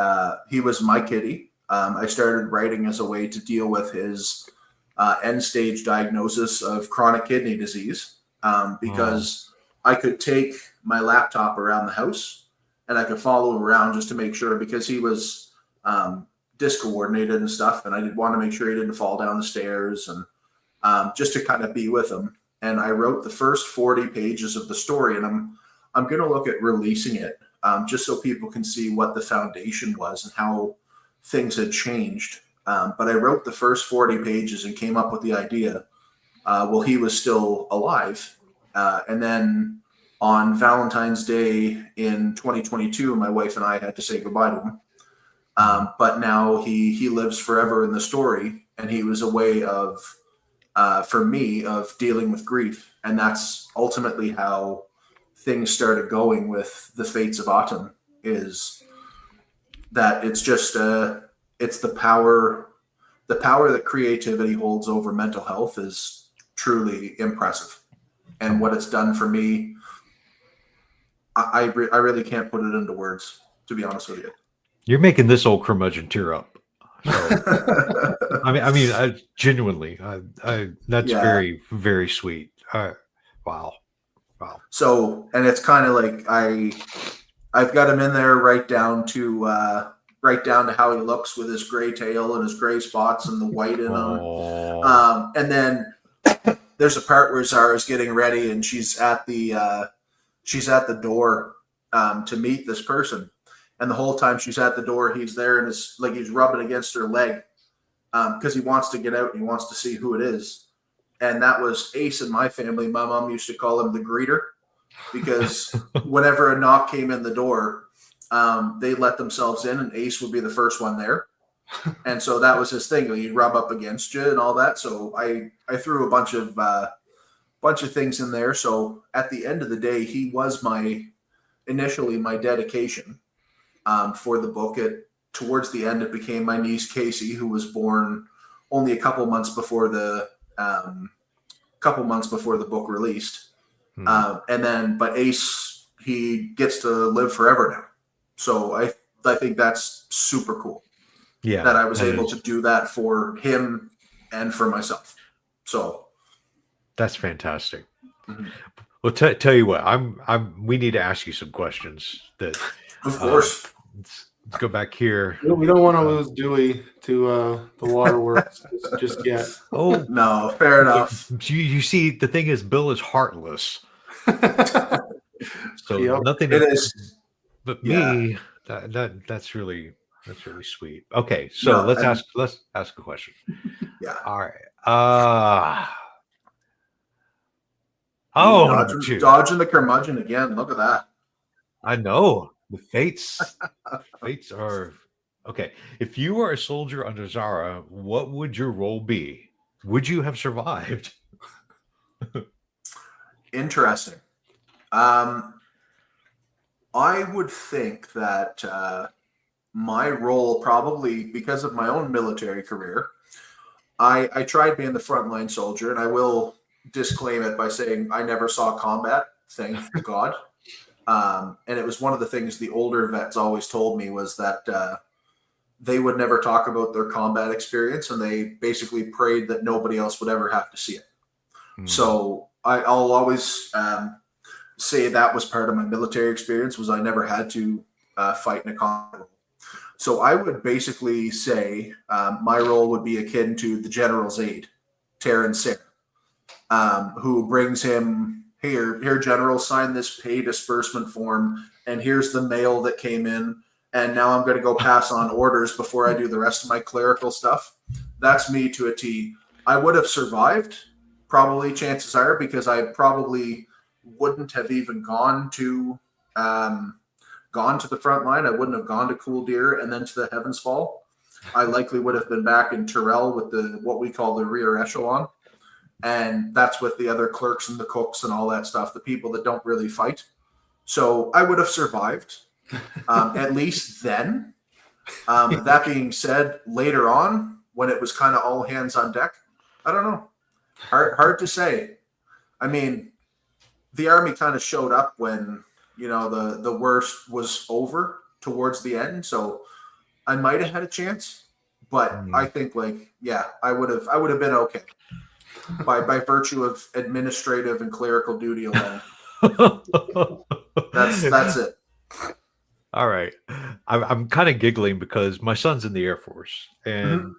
he was my kitty. I started writing as a way to deal with his end stage diagnosis of chronic kidney disease because I could take my laptop around the house and I could follow him around just to make sure, because he was discoordinated and stuff, and I did want to make sure he didn't fall down the stairs, and just to kind of be with him. And I wrote the first 40 pages of the story, and I'm going to look at releasing it just so people can see what the foundation was and how things had changed. But I wrote the first 40 pages and came up with the idea while he was still alive. And then on Valentine's Day in 2022, my wife and I had to say goodbye to him. But now he lives forever in the story, and he was a way of, for me, of dealing with grief. And that's ultimately how things started going with the Fates of Autumn, is that it's just, it's the power that creativity holds over mental health is truly impressive. And what it's done for me, I really can't put it into words, to be honest with you. You're making this old curmudgeon tear up. So, I genuinely, that's very, very sweet. Wow. So, and it's kind of like I've got him in there right down to how he looks with his gray tail and his gray spots and the white in him. And then there's a part where Zara's getting ready and she's at the door to meet this person. And the whole time she's at the door, he's there and it's like he's rubbing against her leg because he wants to get out and he wants to see who it is. And that was Ace in my family. My mom used to call him the greeter because whenever a knock came in the door, they let themselves in and Ace would be the first one there. And so that was his thing. He'd rub up against you and all that. So I threw a bunch of things in there. So at the end of the day, he was initially my dedication for the book. Towards the end, it became my niece Casey, who was born only a couple months before the book released. But Ace, he gets to live forever now. So I think that's super cool. Yeah, that I was able to do that for him and for myself. So that's fantastic. Mm-hmm. Well, tell you what, we need to ask you some questions. That, of course. Let's go back here. We don't want to lose Dewey to the waterworks just yet. Oh no, fair enough. You see, the thing is, Bill is heartless. So nothing. It is, but me. That's really sweet. Okay, so let's ask a question. Yeah. All right. Dodging the curmudgeon again. Look at that. I know the fates. Fates are okay. If you were a soldier under Zara, what would your role be? Would you have survived? Interesting. I would think that my role, probably because of my own military career, I tried being the frontline soldier, and I will disclaim it by saying I never saw combat, thank God. And it was one of the things the older vets always told me was that they would never talk about their combat experience, and they basically prayed that nobody else would ever have to see it. So I'll always say that was part of my military experience, was I never had to fight in a combat. So I would basically say my role would be akin to the general's aide, Taryn Sarah, who brings him, here, General, sign this pay disbursement form, and here's the mail that came in, and now I'm going to go pass on orders before I do the rest of my clerical stuff. That's me to a T. I would have survived, probably, chances are, because I probably wouldn't have even gone to the front line. I wouldn't have gone to Cool Deer and then to the Heavens Fall. I likely would have been back in Tyrrell with what we call the rear echelon. And that's with the other clerks and the cooks and all that stuff, the people that don't really fight. So I would have survived, at least then. That being said, later on, when it was kind of all hands on deck, I don't know. Hard to say. I mean, the Army kind of showed up when, the worst was over towards the end. So I might have had a chance, but I think I would have been okay by virtue of administrative and clerical duty alone. That's it. All right. I'm kind of giggling because my son's in the Air Force, and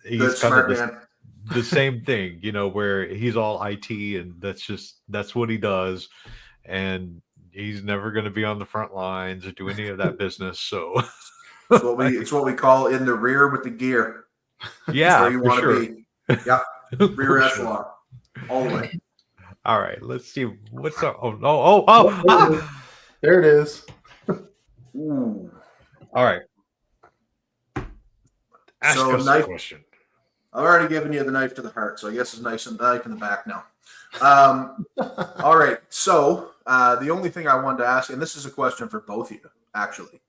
he's kind of the same thing, where he's all IT, and that's what he does. And he's never going to be on the front lines or do any of that business. So It's what we call in the rear with the gear. yeah, Where you want to be. Yeah, rear For echelon, all the way. All right, let's see what's up. Oh. There it is. Ooh. All right. Ask So us a question. I've already given you the knife to the heart, so I guess it's nice and knife in the back now. All right. So the only thing I wanted to ask, and this is a question for both of you, actually.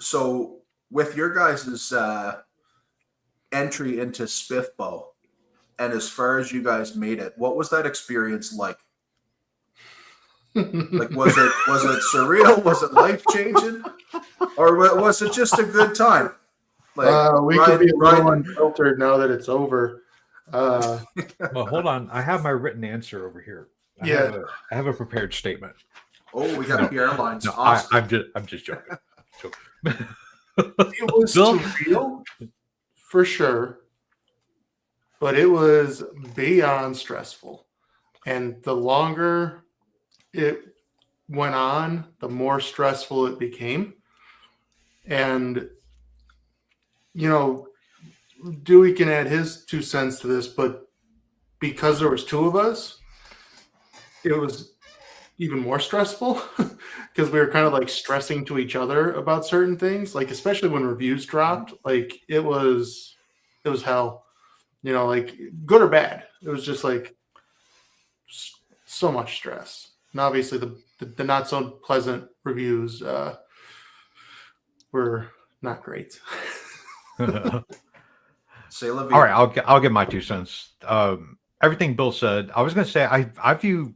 So with your guys' entry into Spiffbo, and as far as you guys made it, what was that experience like? Like, was it surreal? Was it life-changing? Or was it just a good time? Like, we could be a little unfiltered now that it's over. Well, hold on. I have my written answer over here. I have a prepared statement. Oh, we got PR lines. No, Awesome. I'm just joking. It was surreal, for sure, but it was beyond stressful. And the longer it went on, the more stressful it became. And, you know, Dewey can add his 2 cents to this, but because there was 2 of us, it was even more stressful because we were kind of like stressing to each other about certain things, like especially when reviews dropped. Like it was hell, you know, like good or bad. It was just like so much stress. And obviously the not so pleasant reviews were not great. Say la vie. All right, I'll get my 2 cents. Everything Bill said, I was going to say I view,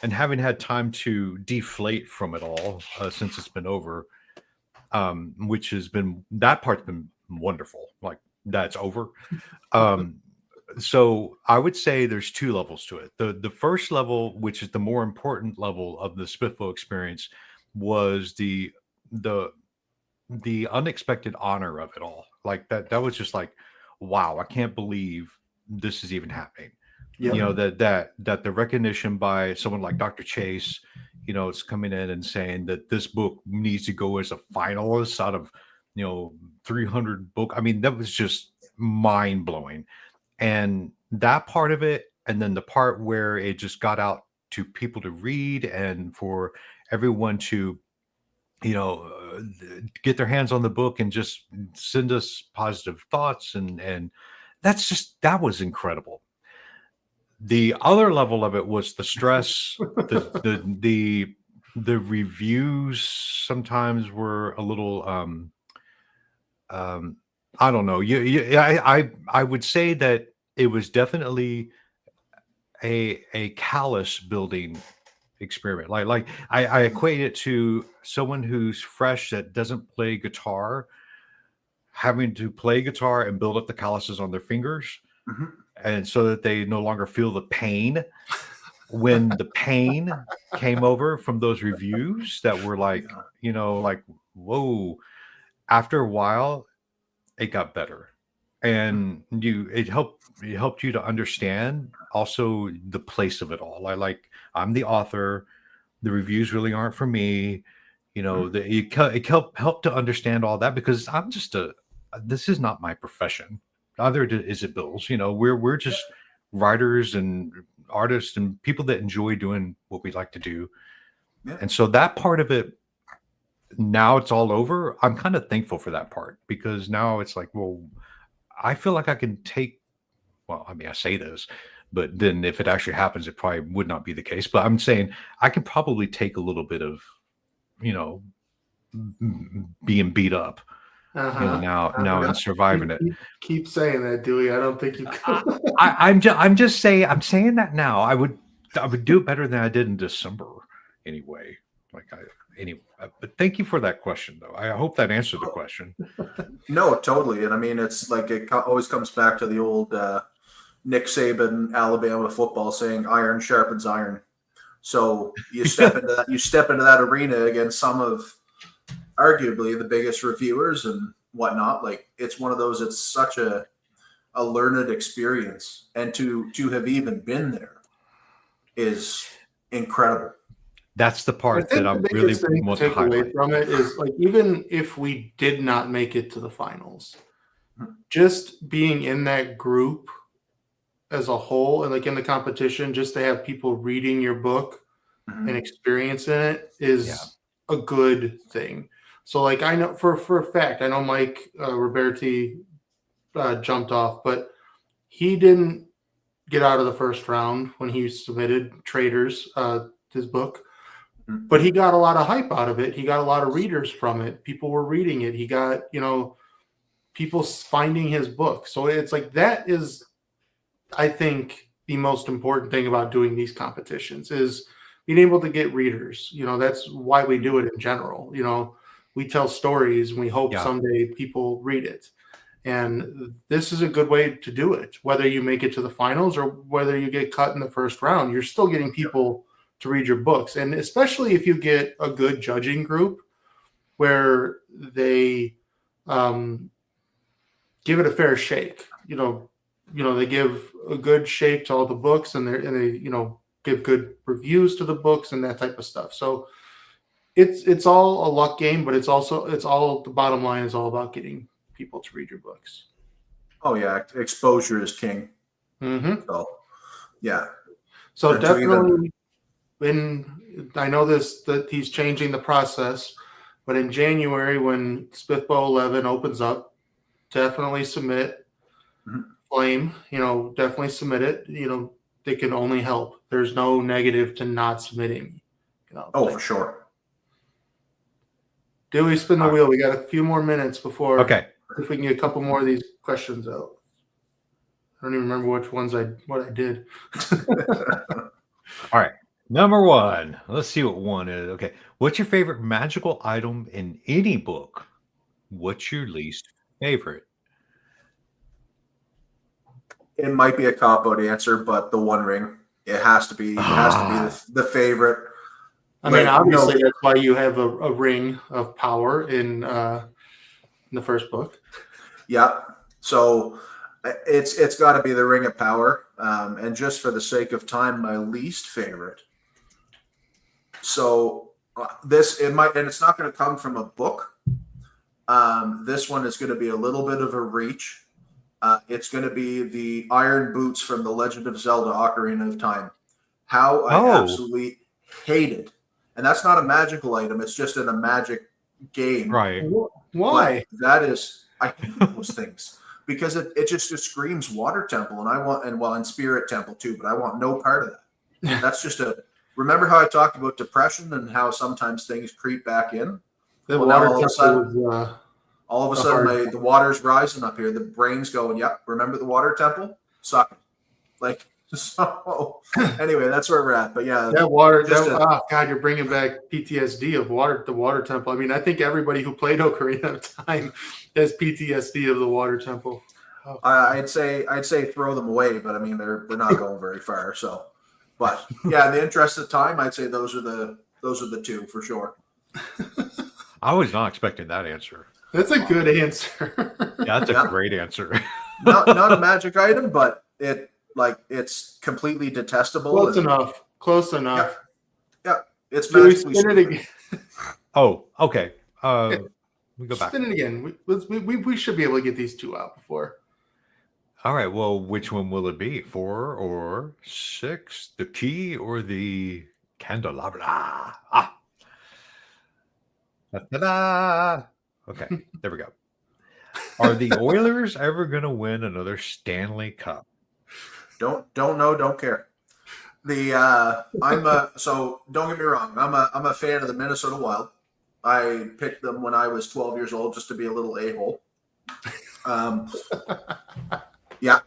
and having had time to deflate from it all since it's been over, which has been, that part's been wonderful. Like that's over. So I would say there's 2 levels to it. The first level, which is the more important level of the Spiffbo experience, was the unexpected honor of it all. Like that was just like, wow, I can't believe this is even happening. Yep. You know, that the recognition by someone like Dr. Chase, you know, it's coming in and saying that this book needs to go as a finalist out of, you know, 300 book. I mean, that was just mind blowing. And that part of it, and then the part where it just got out to people to read and for everyone to, you know, get their hands on the book and just send us positive thoughts, and that was incredible. The other level of it was the stress. The reviews sometimes were a little I don't know. I would say that it was definitely a callous building experiment. Like I equate it to someone who's fresh that doesn't play guitar, having to play guitar and build up the calluses on their fingers. Mm-hmm. And so that they no longer feel the pain when the pain came over from those reviews that were like, you know, like, whoa. After a while, it got better. And it helped you to understand also the place of it all. Like I'm the author, the reviews really aren't for me. You know, it helped to understand all that, because I'm just this is not my profession. Neither is it Bill's. You know, we're just writers and artists and people that enjoy doing what we like to do. Yeah. And so that part of it, now it's all over. I'm kind of thankful for that part, because now it's like, well, I feel like I can take, well, I mean, I say this, but then if it actually happens, it probably would not be the case. But I'm saying I can probably take a little bit of, you know, being beat up. You know, now and surviving it. Keep saying that, Dewey. I don't think you can. I'm just saying. I'm saying that now. I would do it better than I did in December, anyway. But thank you for that question, though. I hope that answered the question. No, totally. And I mean, it's like it always comes back to the old Nick Saban Alabama football saying, "Iron sharpens iron." So you step into that. You step into that arena against some of arguably the biggest reviewers and whatnot. Like it's one of those, it's such a learned experience, and to have even been there is incredible. That's the I part think that I'm the really biggest thing to want to take away highlight. from it is like even if we did not make it to the finals, just being in that group as a whole and like in the competition, just to have people reading your book and experiencing it is a good thing. So like I know for a fact, I know Mike Roberti jumped off, but he didn't get out of the first round when he submitted Traders, his book. But he got a lot of hype out of it. He got a lot of readers from it. People were reading it. He got, people finding his book. So it's like that is, I think, the most important thing about doing these competitions is being able to get readers. That's why we do it in general. We tell stories and we hope someday people read it. And this is a good way to do it. Whether you make it to the finals or whether you get cut in the first round, you're still getting people to read your books. And especially if you get a good judging group where they give it a fair shake. They give a good shake to all the books and they give good reviews to the books and that type of stuff. So it's all a luck game, but it's all the bottom line is all about getting people to read your books. Oh yeah, exposure is king. Mm-hmm. So yeah. So definitely, I know that he's changing the process, but in January when Spithbo 11 opens up, definitely submit. Flame, definitely submit it. They can only help. There's no negative to not submitting. For sure. Dewey, spin the wheel. We got a few more minutes before. Okay. If we can get a couple more of these questions out. I don't even remember which ones what I did. All right. Number one. Let's see what one is. Okay. What's your favorite magical item in any book? What's your least favorite? It might be a cop-out answer, but the One Ring. It has to be. It has to be the favorite. I mean, obviously, that's why you have a ring of power in the first book. Yeah. So it's got to be the Ring of Power. And just for the sake of time, my least favorite. So and it's not going to come from a book. This one is going to be a little bit of a reach. It's going to be the Iron Boots from The Legend of Zelda: Ocarina of Time. How I absolutely hated. And that's not a magical item. It's just in a magic game. Right. Why? But I hate those things because it just screams Water Temple. And Spirit Temple too, but I want no part of that. That's just remember how I talked about depression and how sometimes things creep back in? All of a sudden, the water's rising up here. The brain's going, yep, remember the Water Temple? Suck it. So anyway, that's where we're at. But yeah, God, you're bringing back PTSD of the Water Temple. I mean, I think everybody who played Ocarina of Time has PTSD of the Water Temple. Oh. I'd say throw them away, but I mean they're not going very far. So, but yeah, in the interest of time, I'd say those are the two for sure. I was not expecting that answer. That's a good answer. Yeah, that's a great answer. not a magic item, but it's completely detestable. Close enough. Yeah. It's magically spin it again. Oh, okay. We go back. Spin it again. We should be able to get these two out before. All right. Well, which one will it be? 4 or 6? The key or the candelabra? Ta-da! Okay, there we go. Are the Oilers ever going to win another Stanley Cup? Don't know, don't care. So don't get me wrong. I'm a fan of the Minnesota Wild. I picked them when I was 12 years old just to be a little a-hole. Yeah.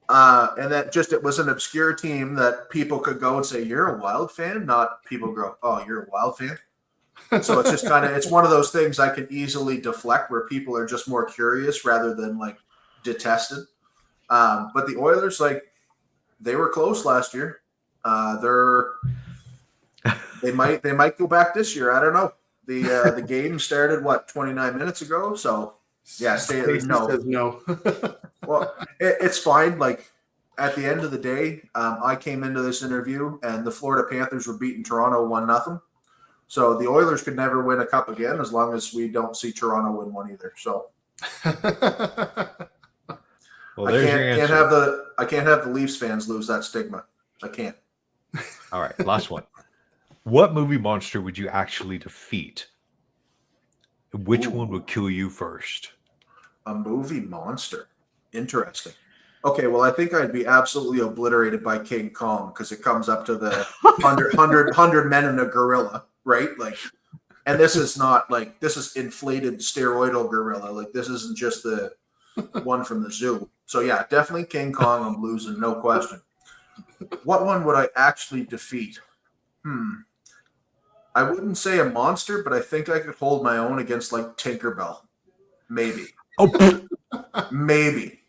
And that it was an obscure team that people could go and say, you're a Wild fan? Not people go, oh, you're a Wild fan? So it's just it's one of those things I can easily deflect where people are just more curious rather than detested. But the Oilers, they were close last year. They might go back this year. I don't know. The game started 29 minutes ago. So yeah, no. Says no. Well, it's fine. At the end of the day, I came into this interview and the Florida Panthers were beating Toronto 1-0. So the Oilers could never win a cup again as long as we don't see Toronto win one either. So Well, I there's your answer. can't have the Leafs fans lose that stigma. I can't. All right, last one. What movie monster would you actually defeat? Which one would kill you first? A movie monster. Interesting. Okay, well, I think I'd be absolutely obliterated by King Kong because it comes up to the 100 men and a gorilla, right? Like, and this is not like, this is inflated steroidal gorilla. Like, this isn't just the one from the zoo. So, yeah, definitely King Kong. I'm losing, no question. What one would I actually defeat? I wouldn't say a monster, but I think I could hold my own against like Tinkerbell. Maybe. Oh, Maybe.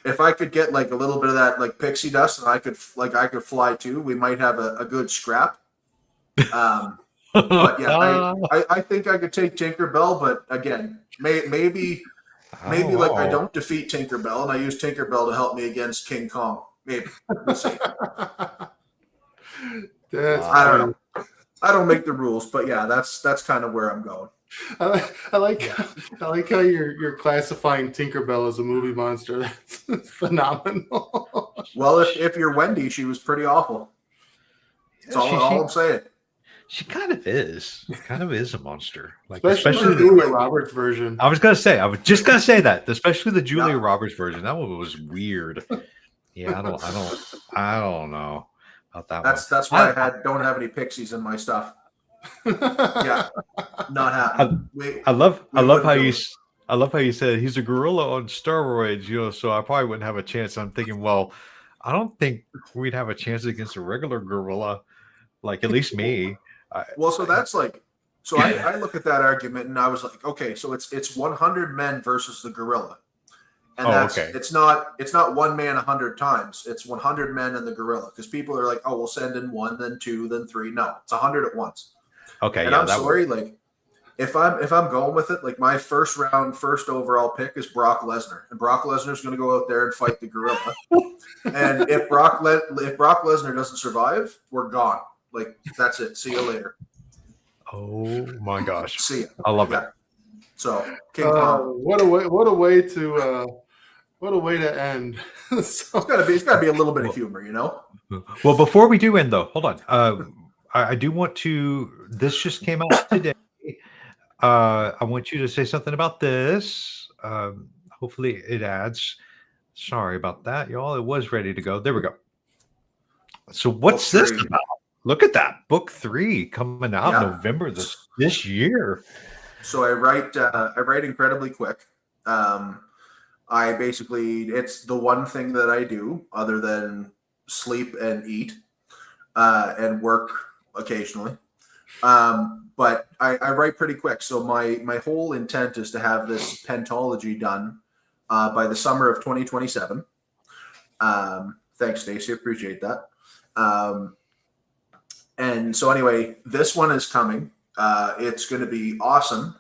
If I could get like a little bit of that like pixie dust and I could fly too, we might have a good scrap. But yeah, I think I could take Tinkerbell, but again, maybe like I don't defeat Tinkerbell and I use Tinkerbell to help me against King Kong. Maybe. We'll see. I don't know. I don't make the rules, but yeah, that's kind of where I'm going. I like how you're classifying Tinkerbell as a movie monster. That's phenomenal. Well, if you're Wendy, she was pretty awful. That's all I'm saying. She kind of is. Kind of is a monster. Like especially the Julia Roberts version. I was just gonna say that, especially the Julia Roberts version. That one was weird. Yeah, I don't know about that one. That's why I don't have any pixies in my stuff. Yeah, not happening. I love how you said he's a gorilla on steroids. You know, so I probably wouldn't have a chance. I'm thinking, well, I don't think we'd have a chance against a regular gorilla. Like at least me. So that's like, so I look at that argument and I was like, okay, so it's 100 men versus the gorilla, and it's not one man 100 times. It's 100 men and the gorilla because people are like, oh, we'll send in one, then two, then three. No, it's 100 at once. Okay, and I'm sorry, like if I'm going with it, like my first overall pick is Brock Lesnar, and Brock Lesnar is going to go out there and fight the gorilla. And if Brock Lesnar doesn't survive, we're gone. Like that's it. See you later. Oh my gosh! See ya. I love it. So King Kong. What a way to end. So, it's gotta be a little bit of humor, you know. Well, before we do end, though, hold on. I do want to. This just came out today. I want you to say something about this. Hopefully, it adds. Sorry about that, y'all. It was ready to go. There we go. So, what's this about? Look at that, book 3 coming out November this year. So I write incredibly quick. It's the one thing that I do other than sleep and eat and work occasionally. But I write pretty quick. So my whole intent is to have this pentology done by the summer of 2027. Thanks, Stacey. Appreciate that. And so anyway, this one is coming. It's going to be awesome.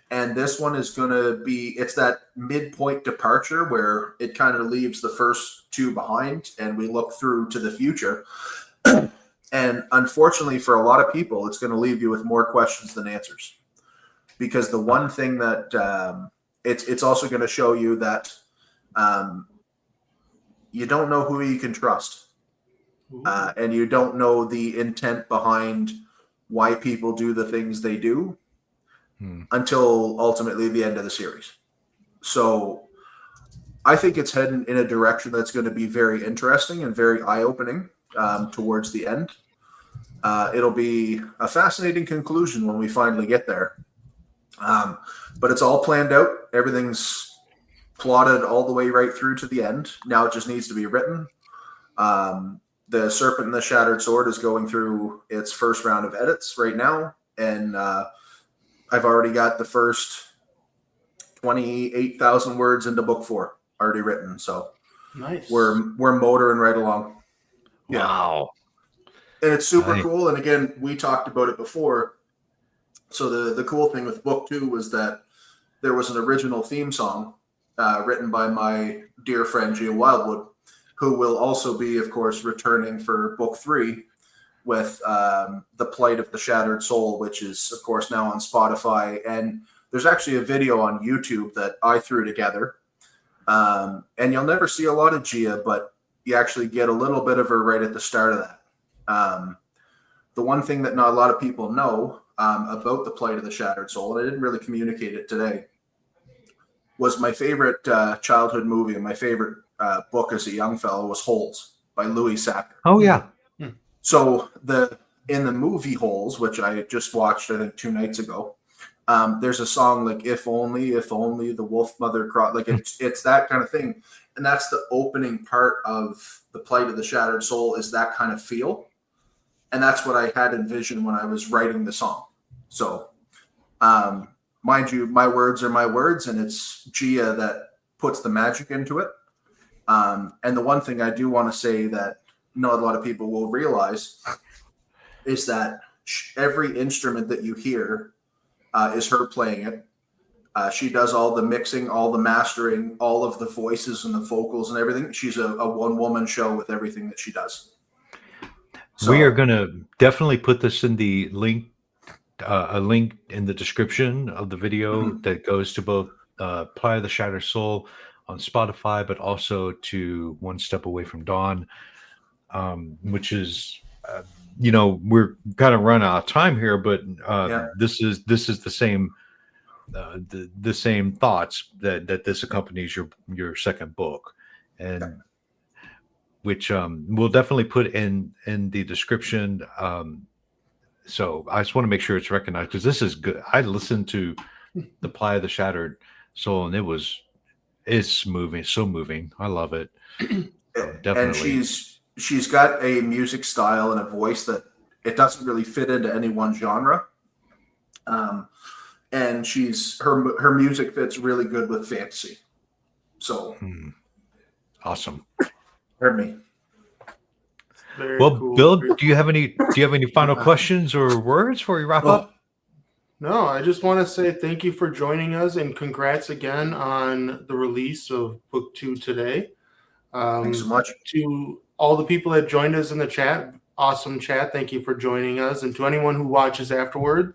And this one is going to be, it's that midpoint departure where it kind of leaves the first two behind and we look through to the future. And unfortunately for a lot of people, it's going to leave you with more questions than answers. Because the one thing that it's also going to show you that you don't know who you can trust. And you don't know the intent behind why people do the things they do until ultimately the end of the series. So I think it's heading in a direction that's going to be very interesting and very eye-opening towards the end. It'll be a fascinating conclusion when we finally get there. But it's all planned out. Everything's plotted all the way right through to the end. Now it just needs to be written. The Serpent and the Shattered Sword is going through its first round of edits right now. And I've already got the first 28,000 words into book 4 already written. So nice. We're motoring right along. Yeah. Wow. And it's super cool. And again, we talked about it before. So the cool thing with book 2 was that there was an original theme song written by my dear friend Gia Wildwood, who will also be, of course, returning for book 3. with The Plight of the Shattered Soul, which is, of course, now on Spotify. And there's actually a video on YouTube that I threw together. And you'll never see a lot of Gia, but you actually get a little bit of her right at the start of that. The one thing that not a lot of people know about The Plight of the Shattered Soul, and I didn't really communicate it today, was my favorite childhood movie and my favorite book as a young fellow was Holes by Louis Sacker. Oh yeah. So in the movie Holes, which I just watched, I think 2 nights ago, there's a song like if only the wolf mother cried, like it's that kind of thing. And that's the opening part of The Plight of the Shattered Soul, is that kind of feel. And that's what I had envisioned when I was writing the song. So mind you, my words are my words, and it's Gia that puts the magic into it. And the one thing I do want to say that not a lot of people will realize is that every instrument that you hear is her playing it. She does all the mixing, all the mastering, all of the voices and the vocals and everything. She's a one-woman show with everything that she does. So, we are going to definitely put this in the link, a link in the description of the video that goes to both Plight of the Shattered Soul on Spotify, but also to One Step Away from Dawn, which is, we're kind of run out of time here, but this is the same. The same thoughts that this accompanies your second book, and which we'll definitely put in the description. So I just want to make sure it's recognized, because this is good. I listened to The Plight of the Shattered Soul, and it's moving, so moving. I love it. Definitely. And she's got a music style and a voice that it doesn't really fit into any one genre. And her music fits really good with fantasy. So awesome. Heard me. Very Well, cool. Bill, do you have any final questions or words before we wrap up? No, I just want to say thank you for joining us, and congrats again on the release of book 2 today. Thanks so much. To all the people that joined us in the chat, awesome chat. Thank you for joining us. And to anyone who watches afterward,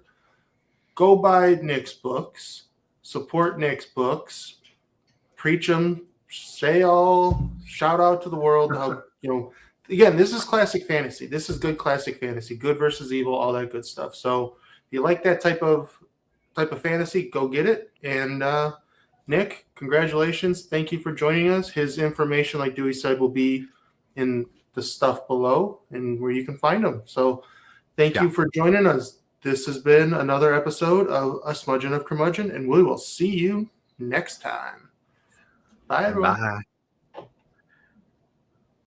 go buy Nick's books, support Nick's books, preach them, shout out to the world. How, again, this is classic fantasy. This is good classic fantasy, good versus evil, all that good stuff. So if you like that type of fantasy, go get it. And Nick, congratulations. Thank you for joining us. His information, like Dewey said, will be in the stuff below and where you can find him. So thank you for joining us. This has been another episode of A Schmudgeon of Curmudgeon, and we will see you next time. Bye, everyone. Bye.